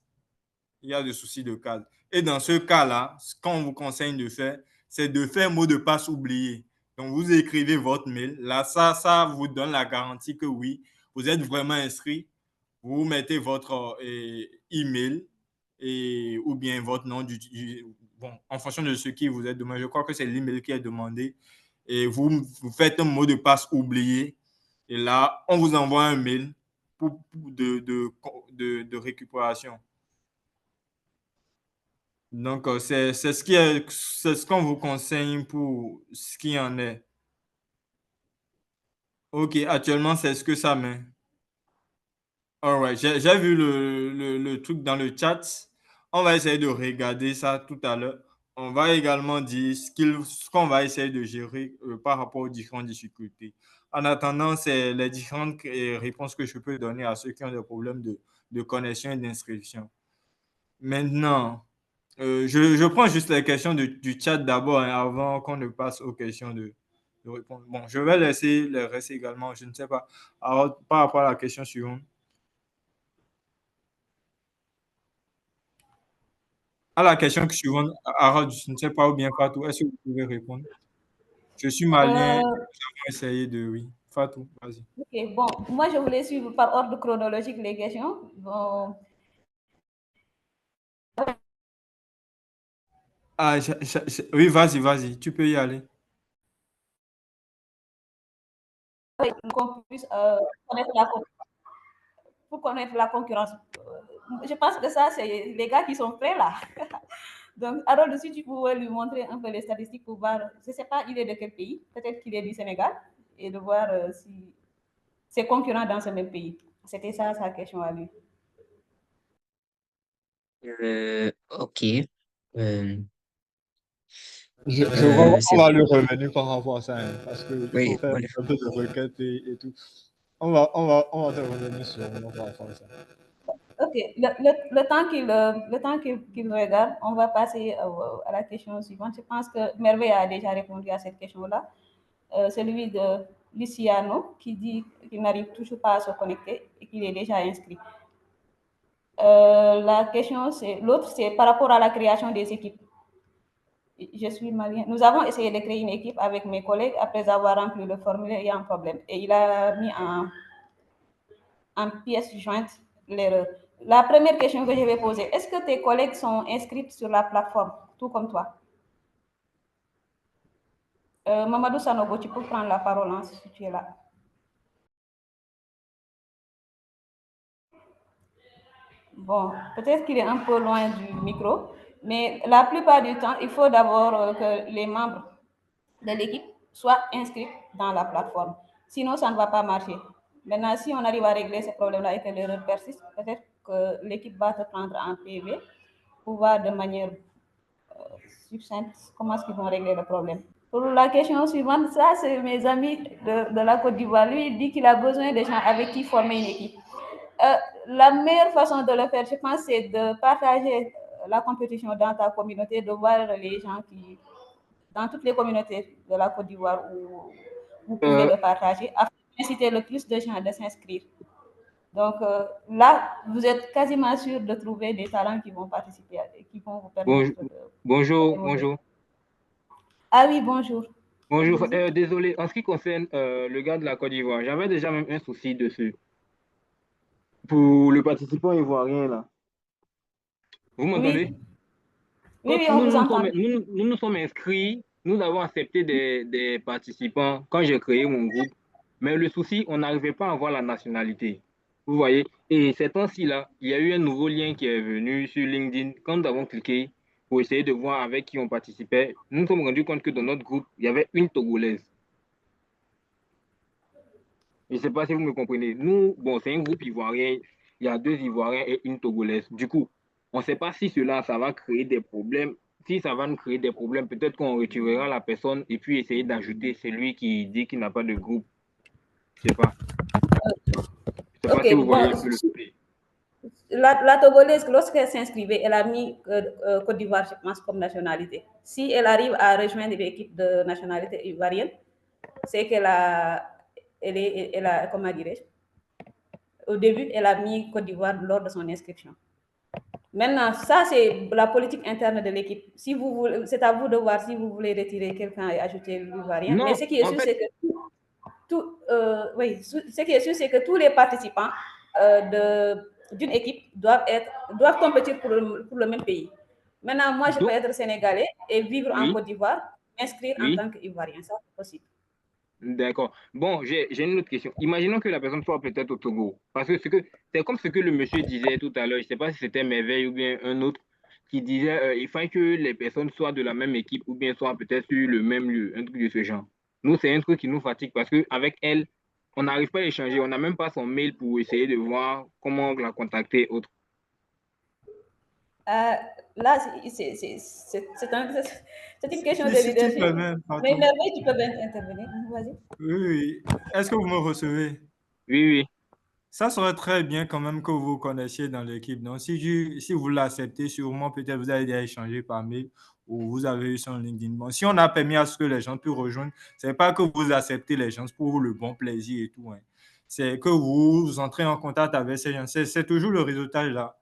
Il y a des soucis de case. Et dans ce cas-là, ce qu'on vous conseille de faire, c'est de faire mot de passe oublié. Donc, vous écrivez votre mail. Là, ça vous donne la garantie que oui, vous êtes vraiment inscrit. Vous mettez votre email ou bien votre nom bon, en fonction de ce qui vous est demandé. Je crois que c'est l'email qui est demandé. Et vous faites un mot de passe oublié. Et là, on vous envoie un mail de récupération. Donc, c'est ce qu'on vous conseille pour ce qui en est. OK, actuellement, c'est ce que ça met. All right, j'ai vu le truc dans le chat. On va essayer de regarder ça tout à l'heure. On va également dire ce qu'on va essayer de gérer par rapport aux différentes difficultés. En attendant, c'est les différentes réponses que je peux donner à ceux qui ont des problèmes de connexion et d'inscription. Maintenant, je prends juste les questions du chat d'abord, hein, avant qu'on ne passe aux questions de répondre. Bon, je vais laisser les restes également, je ne sais pas. Alors, par rapport à la question suivante. À la question suivante, Harold, je ne sais pas ou bien Fatou, est-ce que vous pouvez répondre? Je suis malien, nous avons essayé de... Oui, Fatou, vas-y. Ok, bon, moi je voulais suivre par ordre chronologique les questions. Bon. Ah, oui, vas-y, tu peux y aller. Qu'on puisse connaître la concurrence. Je pense que ça, c'est les gars qui sont prêts là. Donc, alors, si tu pouvais lui montrer un peu les statistiques pour voir, je ne sais pas, il est de quel pays, peut-être qu'il est du Sénégal, et de voir si ses concurrents dans ce même pays. C'était ça sa question à lui. Ok. Je crois qu'on va lui revenir par rapport à ça, hein, parce qu'il Oui, faut faire voilà. un peu de requête et tout. On va te revenir sur par rapport à ça. Ok, le temps qu'il regarde, on va passer à la question suivante. Je pense que Merveille a déjà répondu à cette question-là. Celui de Luciano qui dit qu'il n'arrive toujours pas à se connecter et qu'il est déjà inscrit. La question, l'autre, c'est par rapport à la création des équipes. Je suis malien. Nous avons essayé de créer une équipe avec mes collègues après avoir rempli le formulaire, il y a un problème. Et il a mis en pièce jointe l'erreur. La première question que je vais poser, est-ce que tes collègues sont inscrits sur la plateforme, tout comme toi? Mamadou Sanogo, tu peux prendre la parole hein, si tu es là. Bon, peut-être qu'il est un peu loin du micro, mais la plupart du temps, il faut d'abord que les membres de l'équipe soient inscrits dans la plateforme. Sinon, ça ne va pas marcher. Maintenant, si on arrive à régler ce problème-là et que l'erreur persiste, peut-être que l'équipe va te prendre en PV pour voir de manière succincte comment est-ce qu'ils vont régler le problème. Pour la question suivante, ça, c'est mes amis de la Côte d'Ivoire. Lui, il dit qu'il a besoin de gens avec qui former une équipe. La meilleure façon de le faire, je pense, c'est de partager la compétition dans ta communauté, de voir les gens qui, dans toutes les communautés de la Côte d'Ivoire où vous pouvez le partager, afin d'inciter le plus de gens de s'inscrire. Donc là, vous êtes quasiment sûr de trouver des talents qui vont participer, qui vont vous permettre Bonjour. Ah oui, bonjour. Bonjour, désolé, en ce qui concerne le gars de la Côte d'Ivoire, j'avais déjà même un souci dessus. Pour le participant ivoirien, là. Vous m'entendez? Oui, on vous entend. Nous nous sommes inscrits, nous avons accepté des participants quand j'ai créé mon groupe, mais le souci, on n'arrivait pas à avoir la nationalité. Vous voyez? Et ces temps-ci, là, il y a eu un nouveau lien qui est venu sur LinkedIn. Quand nous avons cliqué pour essayer de voir avec qui on participait, nous nous sommes rendus compte que dans notre groupe, il y avait une Togolaise. Je ne sais pas si vous me comprenez. Nous, bon, c'est un groupe ivoirien, il y a 2 Ivoiriens et une Togolaise. Du coup, on ne sait pas si cela, ça va créer des problèmes. Si ça va nous créer des problèmes, peut-être qu'on retirera la personne et puis essayer d'ajouter celui qui dit qu'il n'a pas de groupe. Je ne sais pas. Je ne sais pas si vous voyez un peu le sujet. La Togolaise, lorsqu'elle s'inscrivait, elle a mis Côte d'Ivoire, je pense, comme nationalité. Si elle arrive à rejoindre l'équipe de nationalité ivoirienne, c'est qu'elle a, comment dirais-je, au début, elle a mis Côte d'Ivoire lors de son inscription. Maintenant, ça, c'est la politique interne de l'équipe. Si c'est à vous de voir si vous voulez retirer quelqu'un et ajouter l'Ivoirien. Mais ce qui est sûr, c'est que ce qui est sûr, c'est que tous les participants d'une équipe doivent compétir pour le même pays. Maintenant, moi, je peux être sénégalais et vivre en Côte d'Ivoire, m'inscrire en tant qu'Ivoirien. Ça, c'est possible. D'accord. Bon, j'ai une autre question. Imaginons que la personne soit peut-être au Togo. Parce que c'est comme ce que le monsieur disait tout à l'heure. Je ne sais pas si c'était Merveille ou bien un autre qui disait il faut que les personnes soient de la même équipe ou bien soient peut-être sur le même lieu, un truc de ce genre. Nous, c'est un truc qui nous fatigue parce qu'avec elle, on n'arrive pas à échanger. On n'a même pas son mail pour essayer de voir comment la contacter et autres. Là, c'est une question de leadership. Mais Merveille, tu peux bien intervenir. Vas-y. Oui. Est-ce que vous me recevez? Oui. Ça serait très bien quand même que vous vous connaissiez dans l'équipe. Donc, si vous l'acceptez, sûrement, peut-être vous avez déjà échangé par mail ou vous avez eu son LinkedIn. Bon, si on a permis à ce que les gens puissent rejoindre, ce n'est pas que vous acceptez les gens pour le bon plaisir et tout. Hein. C'est que vous entrez en contact avec ces gens. C'est toujours le résultat là.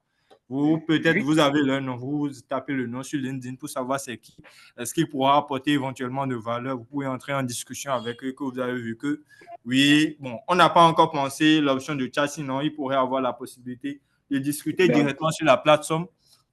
Peut-être vous avez leur nom, vous tapez le nom sur LinkedIn pour savoir c'est qui. Est-ce qu'il pourra apporter éventuellement de valeur? Vous pouvez entrer en discussion avec eux, que vous avez vu que oui, bon, on n'a pas encore pensé l'option de chat, sinon il pourrait avoir la possibilité de discuter directement sur la plateforme.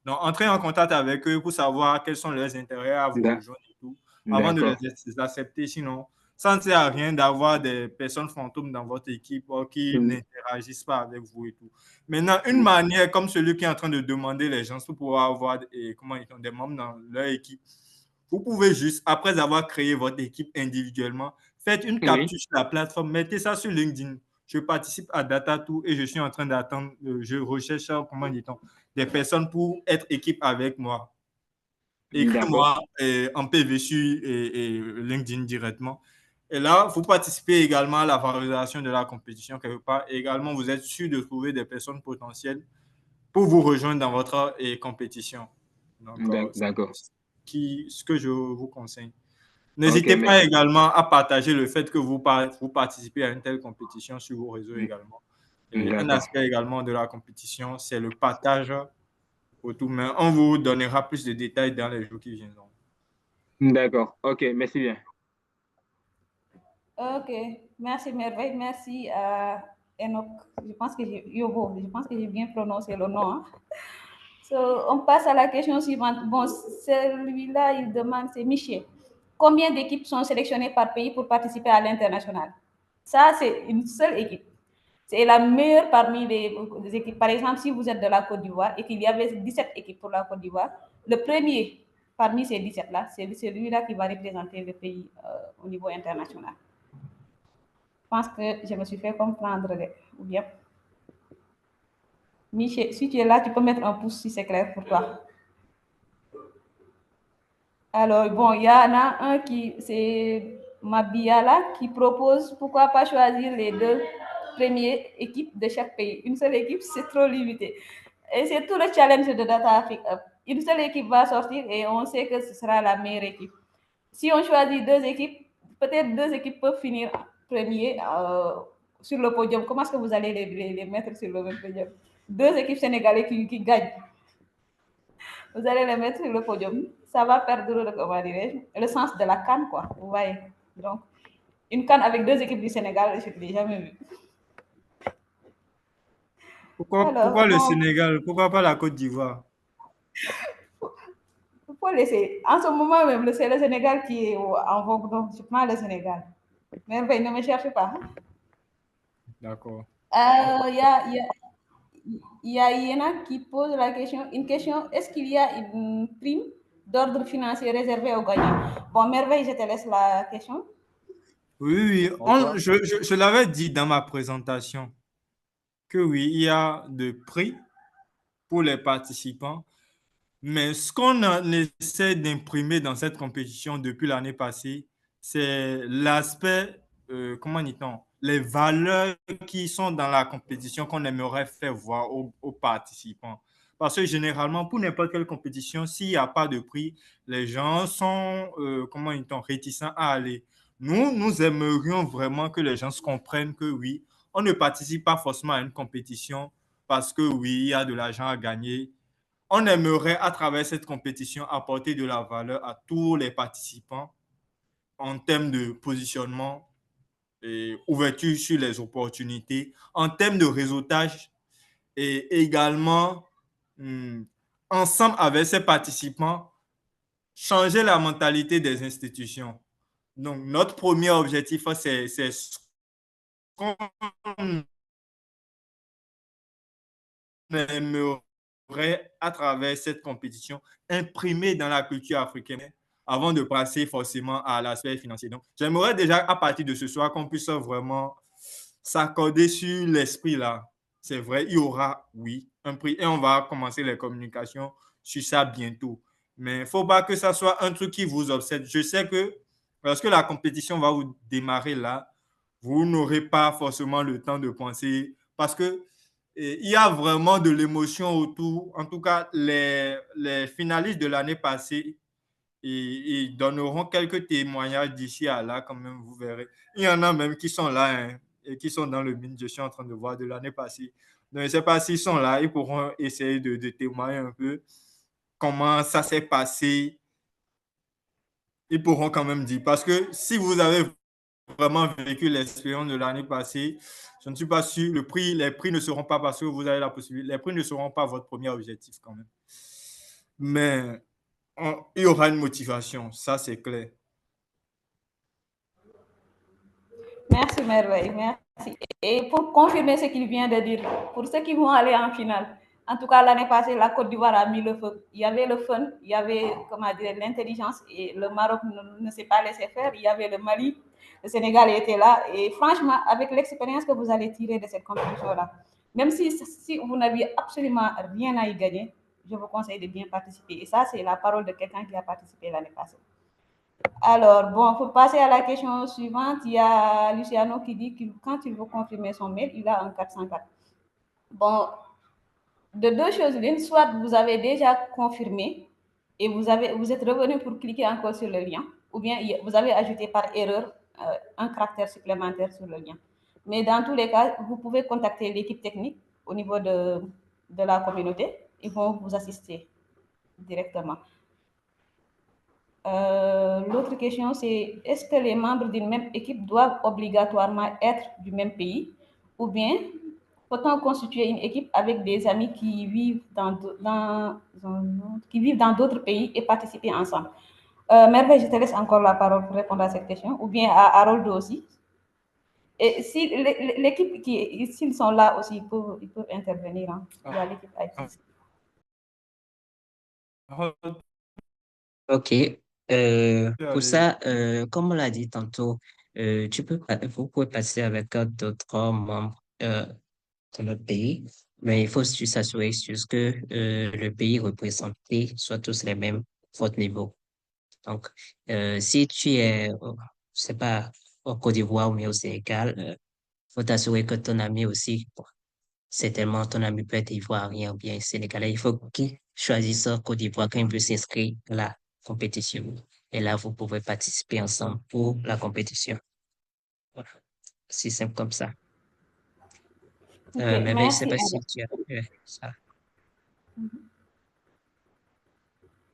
Donc, entrez en contact avec eux pour savoir quels sont leurs intérêts à vous rejoindre et tout, avant de les accepter. Sinon, ça ne sert à rien d'avoir des personnes fantômes dans votre équipe qui n'interagissent pas avec vous et tout. Maintenant, une manière comme celui qui est en train de demander les gens pour pouvoir avoir des membres dans leur équipe, vous pouvez juste, après avoir créé votre équipe individuellement, faites une capture sur la plateforme, mettez ça sur LinkedIn. Je participe à DataTour et je suis en train d'attendre, je recherche, comment dit-on, des personnes pour être équipe avec moi. Écrivez-moi en PV sur LinkedIn directement. Et là, vous participez également à la valorisation de la compétition quelque part. Et également, vous êtes sûr de trouver des personnes potentielles pour vous rejoindre dans votre compétition. D'accord. Ce que je vous conseille. N'hésitez pas également à partager le fait que vous participez à une telle compétition sur vos réseaux également. Et un aspect également de la compétition, c'est le partage autour. Mais on vous donnera plus de détails dans les jours qui viendront. D'accord. OK, merci bien. OK. Merci Merveille. Merci à Enoch. Je pense que j'ai bien prononcé le nom. Hein? On passe à la question suivante. Bon, celui-là, il demande, c'est Michel. Combien d'équipes sont sélectionnées par pays pour participer à l'international? Ça, c'est une seule équipe. C'est la meilleure parmi les équipes. Par exemple, si vous êtes de la Côte d'Ivoire et qu'il y avait 17 équipes pour la Côte d'Ivoire, le premier parmi ces 17-là, c'est celui-là qui va représenter le pays au niveau international. Je pense que je me suis fait comprendre. Ou bien, Michel, si tu es là, tu peux mettre un pouce si c'est clair pour toi. Alors, bon, il y en a un c'est Mabiala qui propose pourquoi pas choisir les 2 premières équipes de chaque pays. Une seule équipe, c'est trop limité. Et c'est tout le challenge de Data Afrique Up. une seule équipe va sortir et on sait que ce sera la meilleure équipe. Si on choisit deux équipes, peut-être deux équipes peuvent finir premier sur le podium. Comment est-ce que vous allez les mettre sur le même podium? Deux équipes sénégalaises qui gagnent. Vous allez les mettre sur le podium. Ça va perdre le sens de la CAN, quoi. Vous voyez. Donc, une CAN avec deux équipes du Sénégal, je ne l'ai jamais vu. Pourquoi le Sénégal? Pourquoi pas la Côte d'Ivoire? Il faut laisser. En ce moment même, c'est le Sénégal qui est en vogue, donc je prends le Sénégal. Mais ne me cherchez pas. D'accord. Il y a Iena qui pose la question, une question, est-ce qu'il y a une prime d'ordre financier réservée aux gagnants? Bon, Merveille, je te laisse la question. Oui, je l'avais dit dans ma présentation que oui, il y a de prix pour les participants, mais ce qu'on essaie d'imprimer dans cette compétition depuis l'année passée, c'est l'aspect, comment dit-on, les valeurs qui sont dans la compétition qu'on aimerait faire voir aux participants. Parce que généralement, pour n'importe quelle compétition, s'il n'y a pas de prix, les gens sont, comment dit-on, réticents à aller. Nous aimerions vraiment que les gens se comprennent que oui, on ne participe pas forcément à une compétition parce que oui, il y a de l'argent à gagner. On aimerait, à travers cette compétition, apporter de la valeur à tous les participants en termes de positionnement et ouverture sur les opportunités, en termes de réseautage et également, ensemble avec ces participants, changer la mentalité des institutions. Donc, notre premier objectif, c'est ce qu'on aimerait, à travers cette compétition, imprimer dans la culture africaine avant de passer forcément à l'aspect financier. Donc, j'aimerais déjà, à partir de ce soir, qu'on puisse vraiment s'accorder sur l'esprit là. C'est vrai, il y aura, oui, un prix et on va commencer les communications sur ça bientôt. Mais il ne faut pas que ça soit un truc qui vous obsède. Je sais que lorsque la compétition va vous démarrer là, vous n'aurez pas forcément le temps de penser parce que il y a vraiment de l'émotion autour. En tout cas, les finalistes de l'année passée, ils donneront quelques témoignages d'ici à là, quand même, vous verrez. Il y en a même qui sont là hein, et qui sont dans le mine, je suis en train de voir de l'année passée. Donc, je ne sais pas s'ils sont là, ils pourront essayer de témoigner un peu comment ça s'est passé. Ils pourront quand même dire. Parce que si vous avez vraiment vécu l'expérience de l'année passée, je ne suis pas sûr, les prix ne seront pas parce que vous avez la possibilité, les prix ne seront pas votre premier objectif quand même. Mais il y aura une motivation, ça c'est clair. Merci Merveille, merci. Et pour confirmer ce qu'il vient de dire, pour ceux qui vont aller en finale, en tout cas l'année passée, la Côte d'Ivoire a mis le feu. Il y avait le fun, il y avait, comment dire, l'intelligence et le Maroc ne s'est pas laissé faire. Il y avait le Mali, le Sénégal était là. Et franchement, avec l'expérience que vous allez tirer de cette compétition-là, même si vous n'aviez absolument rien à y gagner, je vous conseille de bien participer. Et ça, c'est la parole de quelqu'un qui a participé l'année passée. Alors, bon, pour passer à la question suivante, il y a Luciano qui dit que quand il veut confirmer son mail, il a un 404. Bon, de deux choses l'une, soit vous avez déjà confirmé et vous êtes revenu pour cliquer encore sur le lien, ou bien vous avez ajouté par erreur un caractère supplémentaire sur le lien. Mais dans tous les cas, vous pouvez contacter l'équipe technique au niveau de la communauté. Ils vont vous assister directement. L'autre question, c'est est-ce que les membres d'une même équipe doivent obligatoirement être du même pays ou bien peut-on constituer une équipe avec des amis qui vivent dans d'autres pays et participer ensemble? Merveille, je te laisse encore la parole pour répondre à cette question, ou bien à Harold aussi. Et si l'équipe s'ils sont là aussi, ils peuvent intervenir. Hein. Il y a l'équipe IT. OK. Pour ça, comme on l'a dit tantôt, vous pouvez passer avec d'autres membres de notre pays, mais il faut juste s'assurer juste que le pays représenté soit tous les mêmes à votre niveau. Donc, si tu es, je sais pas, au Côte d'Ivoire ou bien au Sénégal, faut t'assurer que ton ami aussi, bon, certainement ton ami peut être ivoirien ou bien sénégalais. Il faut qu'il choisisse Côte d'Ivoire quand il veut s'inscrire à la compétition. Et là, vous pouvez participer ensemble pour la compétition. Voilà. C'est simple comme ça. Ok, Mais je ne sais merci. pas si tu as ça.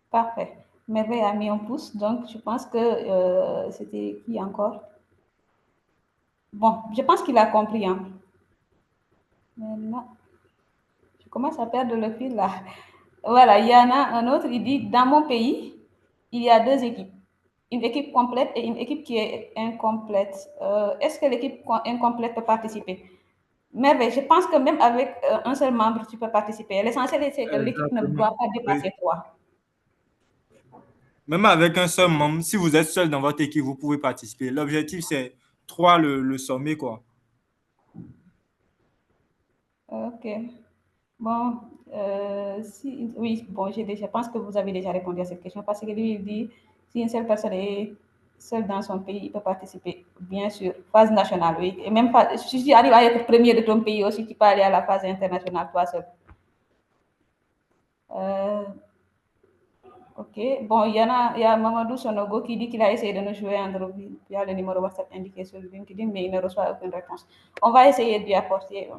Parfait. Merveille a mis un pouce, donc je pense que c'était qui encore? Bon, je pense qu'il a compris. Hein. Maintenant, je commence à perdre le fil là. Voilà, il y en a un autre, il dit, dans mon pays, il y a deux équipes. Une équipe complète et une équipe qui est incomplète. Est-ce que l'équipe incomplète peut participer? Merveille, je pense que même avec un seul membre, tu peux participer. L'essentiel, c'est que l'équipe ne Exactement. doit pas Oui. dépasser 3. Même avec un seul membre, si vous êtes seul dans votre équipe, vous pouvez participer. L'objectif, c'est 3 le sommet, quoi. Ok. Bon, oui, bon, je pense que vous avez déjà répondu à cette question parce que lui, il dit si une seule personne est seule dans son pays, il peut participer. Bien sûr, phase nationale, oui. Et même si tu arrives à être premier de ton pays aussi, tu peux aller à la phase internationale toi seul. Ok, bon, il y a Mamadou Sonogo qui dit qu'il a essayé de nous jouer Android. Il y a le numéro WhatsApp indiqué sur LinkedIn, mais il ne reçoit aucune réponse. On va essayer de lui apporter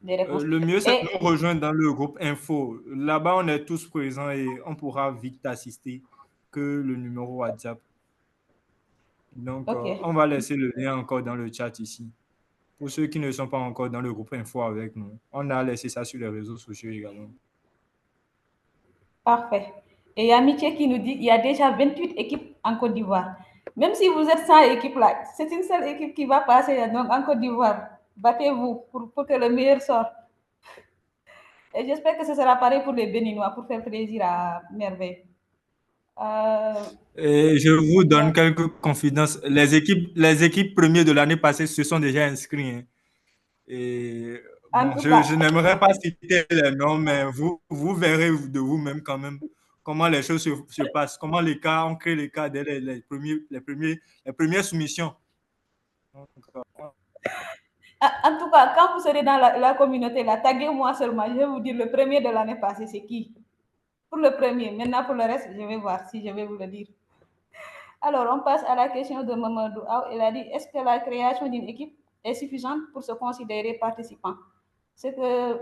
des réponses. Le mieux, c'est de Et nous rejoindre dans le groupe info. Là-bas, on est tous présents et on pourra vite assister que le numéro WhatsApp. Donc, ok, on va laisser le lien encore dans le chat ici. Pour ceux qui ne sont pas encore dans le groupe info avec nous, on a laissé ça sur les réseaux sociaux également. parfait. Et il y a Miché qui nous dit qu'il y a déjà 28 équipes en Côte d'Ivoire. Même si vous êtes 100 équipes là, c'est une seule équipe qui va passer donc, en Côte d'Ivoire. Battez-vous pour que le meilleur sorte. Et j'espère que ce sera pareil pour les Béninois pour faire plaisir à Merveille. Et je vous donne quelques confidences. Les équipes premières de l'année passée se sont déjà inscrites. Hein. Et En bon, tout cas, je n'aimerais pas citer les noms, mais vous verrez de vous-même quand même comment les choses se passent, comment on crée les cas dès les premières soumissions. Donc, en tout cas, quand vous serez dans la communauté, là, taguez-moi seulement. Je vais vous dire le premier de l'année passée, c'est qui? Pour le premier. Maintenant, pour le reste, je vais voir si je vais vous le dire. Alors, on passe à la question de Mamadou. Il a dit, est-ce que la création d'une équipe est suffisante pour se considérer participant? Ce que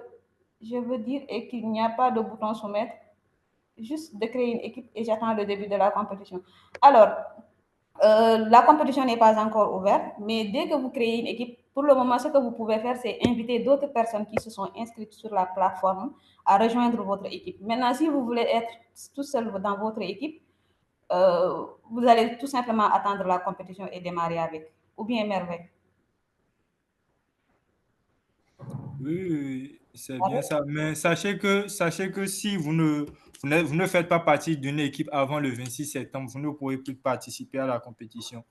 je veux dire est qu'il n'y a pas de bouton soumettre, juste de créer une équipe et j'attends le début de la compétition. Alors, la compétition n'est pas encore ouverte, mais dès que vous créez une équipe, pour le moment, ce que vous pouvez faire, c'est inviter d'autres personnes qui se sont inscrites sur la plateforme à rejoindre votre équipe. Maintenant, si vous voulez être tout seul dans votre équipe, vous allez tout simplement attendre la compétition et démarrer avec. Ou bien Merveille. oui, c'est bien ça. Mais sachez que si vous ne faites pas partie d'une équipe avant le 26 septembre, vous ne pourrez plus participer à la compétition.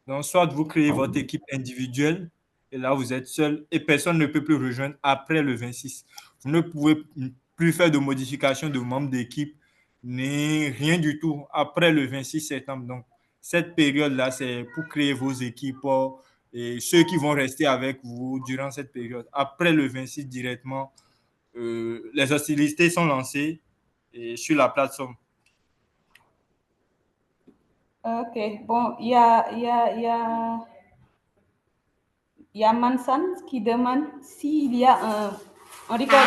Donc, soit vous créez votre équipe individuelle, et là, vous êtes seul, et personne ne peut plus rejoindre après le 26. Vous ne pouvez plus faire de modification de membres d'équipe, ni rien du tout après le 26 septembre. Donc, cette période-là, c'est pour créer vos équipes et ceux qui vont rester avec vous durant cette période. Après le 26 directement, les hostilités sont lancées et sur la plateforme. Ok, bon, il y a Mansan qui demande s'il y a un record,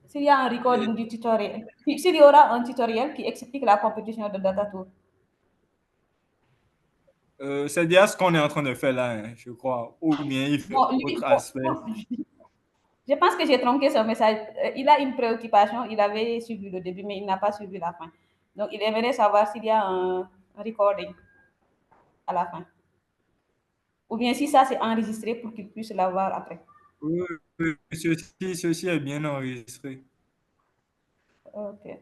s'il y a un recording du tutoriel, s'il y aura un tutoriel qui explique la compétition de DataTour. C'est déjà ce qu'on est en train de faire là, hein, je crois. Ou bien il fait Bon, autre aspect. je pense que j'ai tronqué son message. Il a une préoccupation, il avait suivi le début, mais il n'a pas suivi la fin. Donc, il aimerait savoir s'il y a un recording à la fin. Ou bien si ça c'est enregistré pour qu'il puisse l'avoir après. Oui, ceci est bien enregistré. Ok.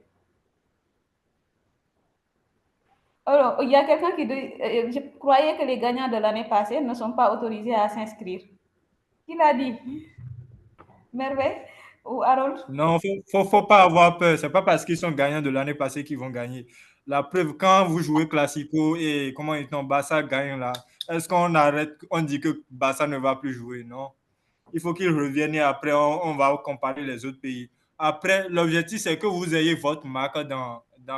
Alors, il y a quelqu'un qui dit, je croyais que les gagnants de l'année passée ne sont pas autorisés à s'inscrire. Qui l'a dit? Merveille ou Harold? Non, faut pas avoir peur. C'est pas parce qu'ils sont gagnants de l'année passée qu'ils vont gagner. La preuve, quand vous jouez Classico et Barça gagne là, est-ce qu'on arrête, on dit que Barça ne va plus jouer? Non. Il faut qu'ils reviennent et après, on va comparer les autres pays. Après, l'objectif, c'est que vous ayez votre marque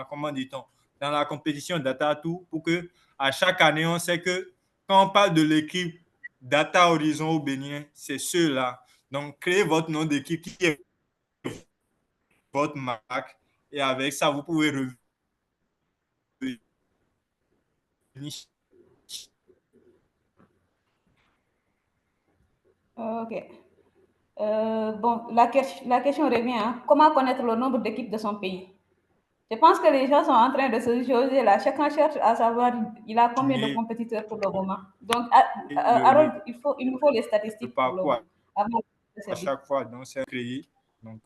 comment dit-on, dans la compétition Data Tout pour que à chaque année, on sait que quand on parle de l'équipe Data Horizon au Bénin, c'est ceux-là. Donc, créez votre nom d'équipe qui est votre marque et avec ça, vous pouvez revenir. Ok. Bon, la question revient, hein. Comment connaître le nombre d'équipes de son pays? Je pense que les gens sont en train de se jauger là. Chacun cherche à savoir il a combien de compétiteurs pour le moment. Donc, Harold, il nous faut les statistiques pour le moment. À chaque fois, donc c'est créé. Donc,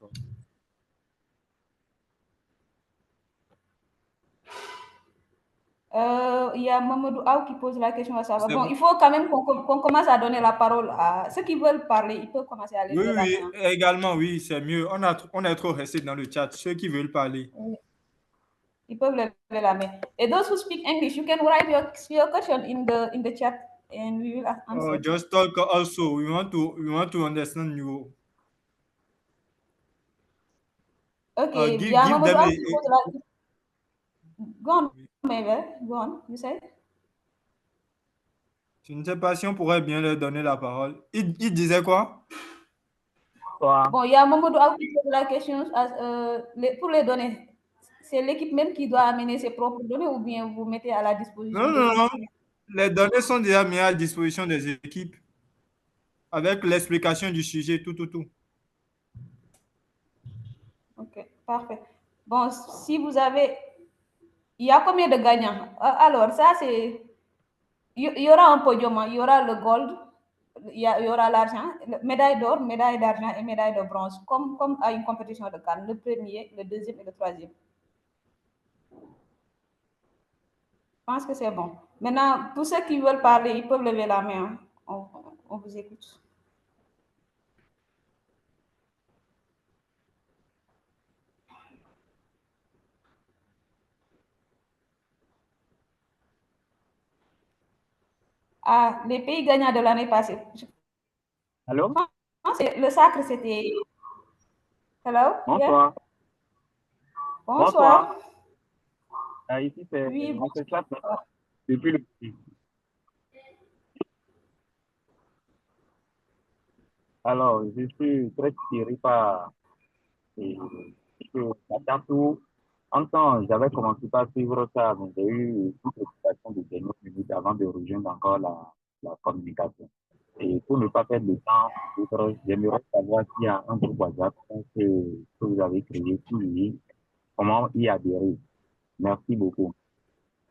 il y a Mamadou Aou qui pose la question à savoir. Bon, il faut quand même qu'on commence à donner la parole à ceux qui veulent parler. Ils peuvent commencer à lever la main. Oui, également, oui, c'est mieux. On est trop resté dans le chat. Ceux qui veulent parler. Oui. Ils peuvent lever la main. And those who speak English, you can write your question in the chat and we will answer. Just talk also. We want to understand you. Okay, give them Go on, Mabel. Go on, you said? Je ne sais pas si on pourrait bien leur donner la parole. Il disait quoi? Bon, il y a Mamadou Aou qui pose la question pour les données. C'est l'équipe même qui doit amener ses propres données ou bien vous mettez à la disposition? Non. Les données sont déjà mises à disposition des équipes avec l'explication du sujet, tout. Ok, parfait. Bon, si vous avez... Il y a combien de gagnants? Alors, ça, c'est... Il y aura un podium, il y aura le gold, il y aura l'argent, médaille d'or, médaille d'argent et médaille de bronze, comme à une compétition de Cannes, le premier, le deuxième et le troisième. Je pense que c'est bon. Maintenant, pour ceux qui veulent parler, ils peuvent lever la main. On vous écoute. Ah, les pays gagnants de l'année passée. Allô? Le sacre, c'était... Hello? Bonsoir. Yeah? Bonsoir. Ici, c'est Oui, bonsoir. Depuis le petit. Alors, je suis très tiré par tout. En temps, j'avais commencé par suivre ça, mais j'ai eu toute l'explication de dernières minutes avant de rejoindre encore la communication. Et pour ne pas perdre le temps, j'aimerais savoir s'il y a un groupe WhatsApp que vous avez créé, comment y adhérer. Merci beaucoup.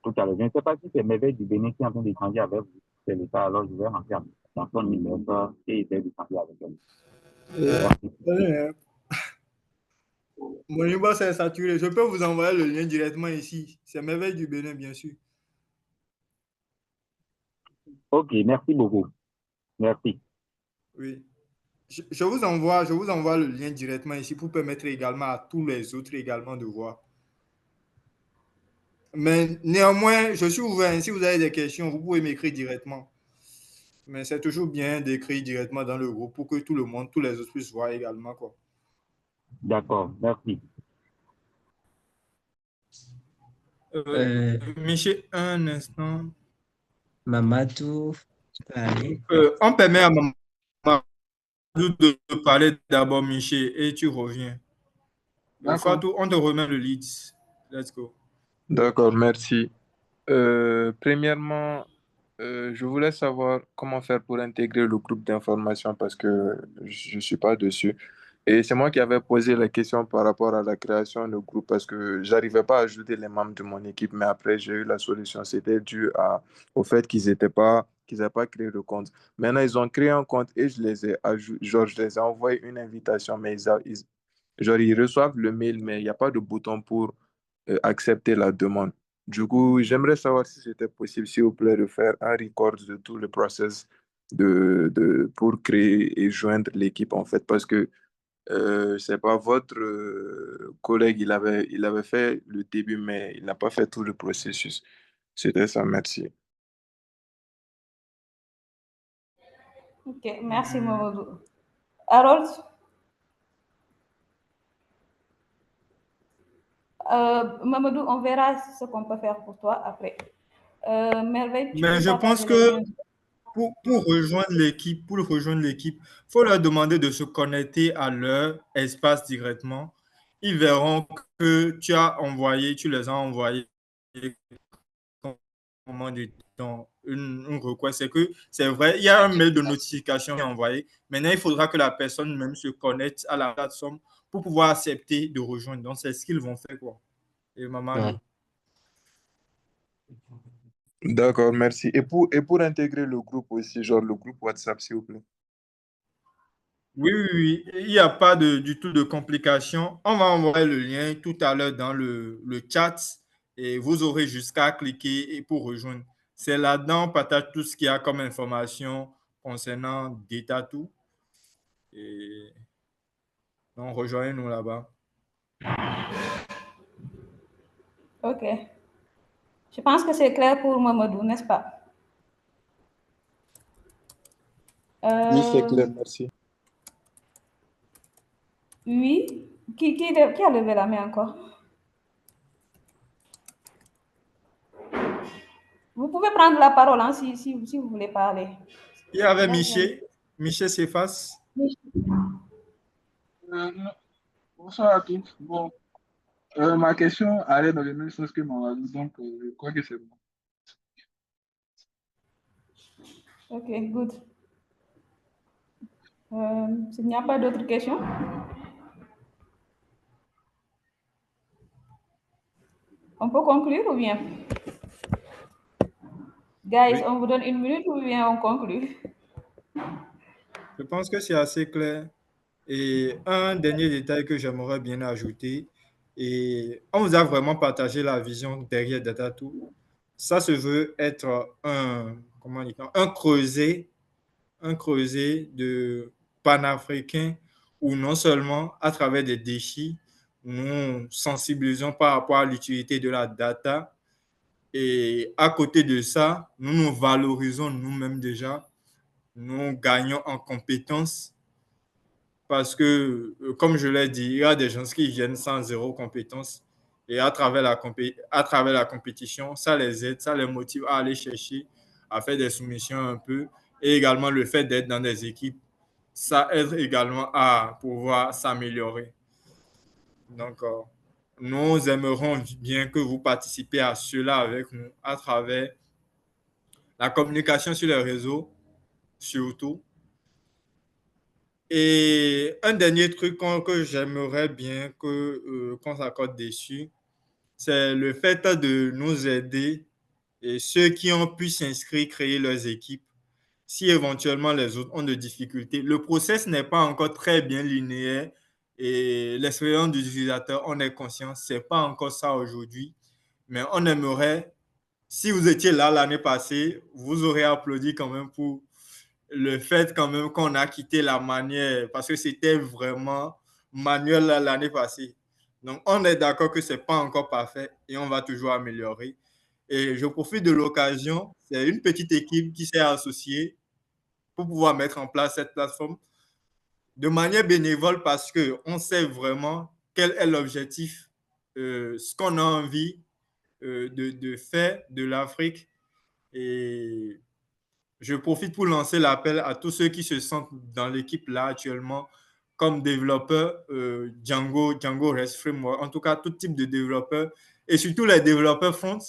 Tout à l'heure. Je ne sais pas si c'est Merveille du Bénin qui est en train d'échanger avec vous. C'est le cas, alors je vais rentrer dans son numéro et essayer d'échanger avec elle. Mon numéro c'est saturé. Je peux vous envoyer le lien directement ici. C'est Merveille du Bénin, bien sûr. Ok, merci beaucoup. Merci. Oui. Je vous envoie le lien directement ici pour permettre également à tous les autres également de voir. Mais néanmoins, je suis ouvert. Si vous avez des questions, vous pouvez m'écrire directement. Mais c'est toujours bien d'écrire directement dans le groupe pour que tout le monde, tous les autres puissent voir également, quoi. D'accord, merci. Michel, un instant. Mamadou, allez. On permet à Mamadou de parler d'abord, Michel, et tu reviens. Fatou, on te remet le lead. Let's go. D'accord, merci. Premièrement, je voulais savoir comment faire pour intégrer le groupe d'information parce que je ne suis pas dessus. Et c'est moi qui avais posé la question par rapport à la création du groupe parce que j'arrivais pas à ajouter les membres de mon équipe, mais après j'ai eu la solution. C'était dû au fait qu'ils n'avaient pas créé le compte. Maintenant, ils ont créé un compte et je les ai genre, je les ai envoyé une invitation, mais genre, ils reçoivent le mail, mais il n'y a pas de bouton pour accepter la demande. Du coup, j'aimerais savoir si c'était possible, s'il vous plaît, de faire un record de tout le process pour créer et joindre l'équipe, en fait, parce que c'est pas votre collègue, il avait fait le début, mais il n'a pas fait tout le processus. C'était ça, merci. Ok, merci Mamadou. Harold, Mamadou, on verra ce qu'on peut faire pour toi après. Merveille, tu Mais peux je pense partager le que lien. pour rejoindre l'équipe, faut leur demander de se connecter à leur espace directement. Ils verront que tu les as envoyés comment dit-on, une request. C'est que c'est vrai, il y a un mail de notification qui est envoyé. Maintenant, il faudra que la personne même se connecte à la plateforme pour pouvoir accepter de rejoindre. Donc, c'est ce qu'ils vont faire, quoi. Et maman, Ouais. D'accord, merci. Et pour intégrer le groupe aussi, genre le groupe WhatsApp, s'il vous plaît. oui, oui, oui, il n'y a pas du tout de complications. On va envoyer le lien tout à l'heure dans le chat et vous aurez jusqu'à cliquer et pour rejoindre. C'est là-dedans, on partage tout ce qu'il y a comme information concernant Data tout. Et donc, rejoignez-nous là-bas. Ok. Je pense que c'est clair pour Mamadou, n'est-ce pas? Oui, c'est Euh, clair, merci. oui. Qui a levé la main encore? Vous pouvez prendre la parole hein, si vous voulez parler. Il y avait Là, Michel s'efface. Non. Bonsoir à tous. Bon, ma question allait dans le même sens que Mamadou, donc je crois que c'est bon. Ok, good. S'il n'y a pas d'autres questions, on peut conclure ou bien? Guys, Oui, on vous donne une minute ou bien on conclut? je pense que c'est assez clair. Et un dernier détail que j'aimerais bien ajouter, et on vous a vraiment partagé la vision derrière Datatou. Ça se veut être comment dire, un creuset de panafricain où non seulement à travers des défis, nous sensibilisons par rapport à l'utilité de la data et à côté de ça, nous nous valorisons nous-mêmes déjà, nous gagnons en compétences parce que, comme je l'ai dit, il y a des gens qui viennent sans zéro compétence et à travers la compétition, ça les aide, ça les motive à aller chercher, à faire des soumissions un peu et également le fait d'être dans des équipes, ça aide également à pouvoir s'améliorer. Donc, nous aimerons bien que vous participiez à cela avec nous à travers la communication sur les réseaux, surtout. Et un dernier truc que j'aimerais bien qu'on s'accorde dessus, c'est le fait de nous aider et ceux qui ont pu s'inscrire, créer leurs équipes, si éventuellement les autres ont des difficultés. Le process n'est pas encore très bien linéaire et l'expérience de l'utilisateur, on est conscient, c'est pas encore ça aujourd'hui, mais on aimerait, si vous étiez là l'année passée, vous aurez applaudi quand même pour le fait quand même qu'on a quitté la manière, parce que c'était vraiment manuel l'année passée. Donc, on est d'accord que ce n'est pas encore parfait et on va toujours améliorer. Et je profite de l'occasion, c'est une petite équipe qui s'est associée pour pouvoir mettre en place cette plateforme de manière bénévole parce qu'on sait vraiment quel est l'objectif, ce qu'on a envie de faire de l'Afrique. Et je profite pour lancer l'appel à tous ceux qui se sentent dans l'équipe là actuellement comme développeurs Django REST Framework, en tout cas tout type de développeurs et surtout les développeurs front,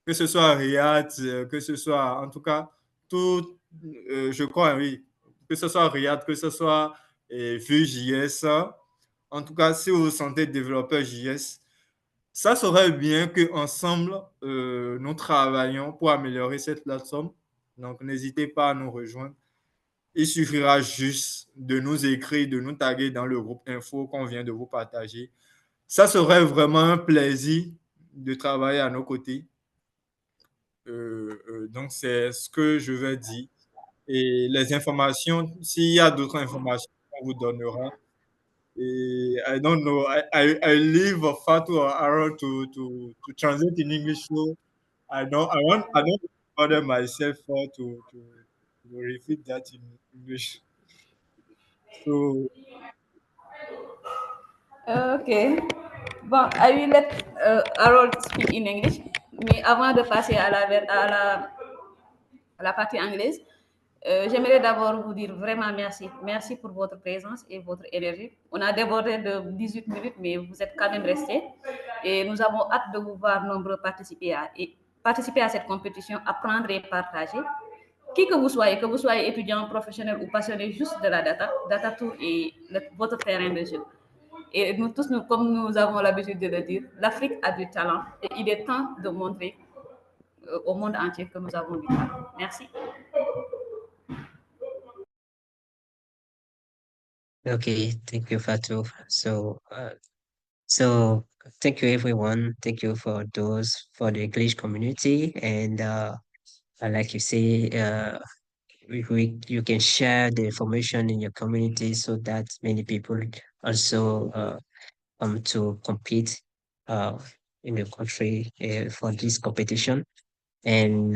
que ce soit React, que ce soit en tout cas tout, je crois, oui, que ce soit React, que ce soit Vue.js, en tout cas si vous vous sentez développeur JS, ça serait bien qu'ensemble, nous travaillions pour améliorer cette plateforme. Donc, n'hésitez pas à nous rejoindre. Il suffira juste de nous écrire, de nous taguer dans le groupe info qu'on vient de vous partager. Ça serait vraiment un plaisir de travailler à nos côtés. Donc, c'est ce que je vais dire. Et les informations, s'il y a d'autres informations, on vous donnera. I don't know. I leave Fatu or Aaron to translate in English. So I don't bother myself to repeat that in English. So, Okay. Bon, I will let Harold speak in English. Mais avant de passer à la partie anglaise, j'aimerais d'abord vous dire vraiment merci. Merci pour votre présence et votre énergie. On a débordé de 18 minutes, mais vous êtes quand même restés. Et nous avons hâte de vous voir nombreux participer à cette compétition, apprendre et partager. Qui que vous soyez étudiant, professionnel ou passionné juste de la data, DataTour est votre terrain de jeu. Et nous tous, comme nous avons l'habitude de le dire, l'Afrique a du talent et il est temps de montrer au monde entier que nous avons du talent. Merci. Okay, thank you, Fatou. So thank you, everyone. Thank you for the English community. And like you say, you can share the information in your community so that many people also to compete uh, in the country for this competition. And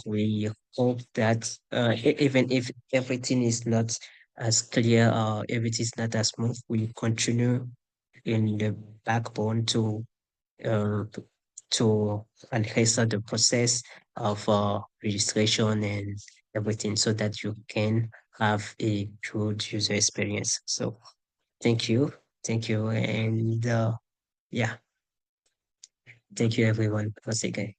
we hope that even if everything is not as clear or everything is not as smooth, we continue in the backbone uh, to enhance the process of registration and everything so that you can have a good user experience. So thank you. Thank you. And yeah, thank you everyone once again.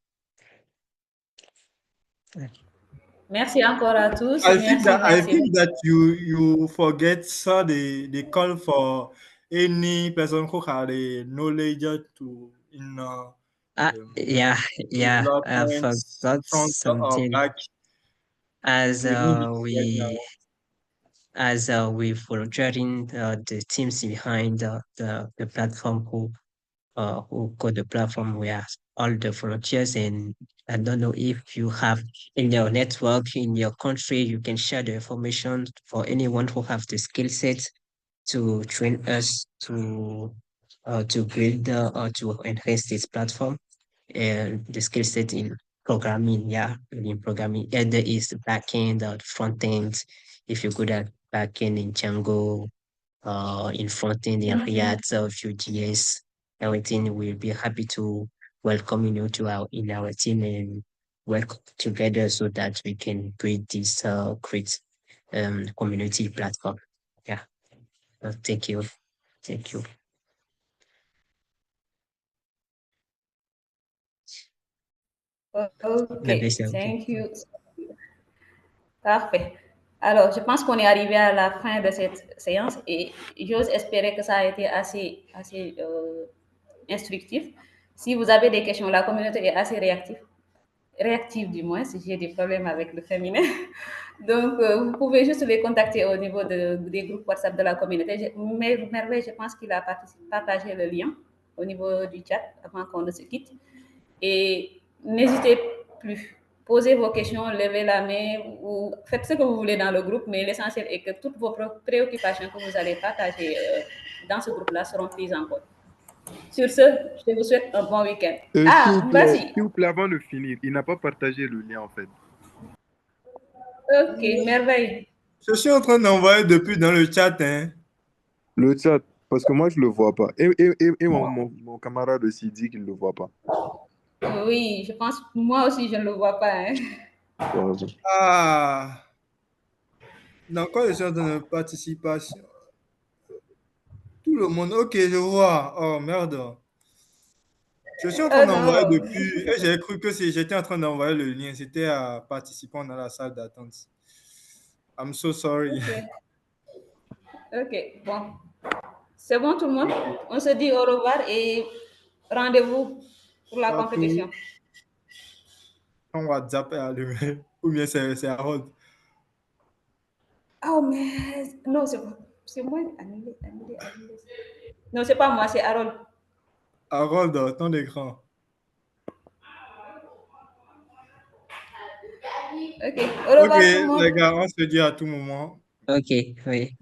Merci encore à tous. I Merci, think merci. that you forget so they call for any person who had a knowledge to in Yeah, I development forgot front or something. back. As We need it right now. we volunteering the teams behind the platform who code the platform, we are all the volunteers. And I don't know if you have in your network in your country, you can share the information for anyone who have the skill set to train us to build or to enhance this platform and the skill set in programming. Yeah, in programming, either is the backend or the front end. If you're good at backend in Django, in front end in React or Vue.js, everything, we'll be happy to welcome you to our team and work together so that we can create this great community platform. Yeah. Thank you. Thank you. OK, thank you. Parfait. Alors, je pense qu'on est arrivé à la fin de cette séance et j'ose espérer que ça a été assez instructif. Si vous avez des questions, la communauté est assez réactive du moins, si j'ai des problèmes avec le féminin. Donc, vous pouvez juste les contacter au niveau des groupes WhatsApp de la communauté. Merveille, je pense qu'il a partagé le lien au niveau du chat avant qu'on ne se quitte. Et n'hésitez plus. Posez vos questions, levez la main ou faites ce que vous voulez dans le groupe, mais l'essentiel est que toutes vos préoccupations que vous allez partager dans ce groupe-là seront prises en compte. Sur ce, je vous souhaite un bon week-end. S'il vous plaît, avant de finir, il n'a pas partagé le lien en fait. OK, merveille. Je suis en train d'envoyer depuis dans le chat. Hein. Le chat, parce que moi je le vois pas. Et mon camarade aussi dit qu'il ne le voit pas. Oui, je pense, moi aussi, je ne le vois pas. Hein. Ah! Dans quoi je suis en train de participation? Tout le monde, ok, je vois. Oh merde. Je suis en train d'envoyer depuis. Et j'ai cru que j'étais en train d'envoyer le lien. C'était à participants dans la salle d'attente. I'm so sorry. Ok, bon. C'est bon tout le monde? On se dit au revoir et rendez-vous pour la compétition. Ton WhatsApp est allumé. Ou bien c'est Harold. Oh, mais non, c'est moi. Annulé. Non, c'est pas moi, c'est Harold. Harold, ton écran. Ok, au revoir tout le monde. Les gars, on se dit à tout moment. Ok, oui.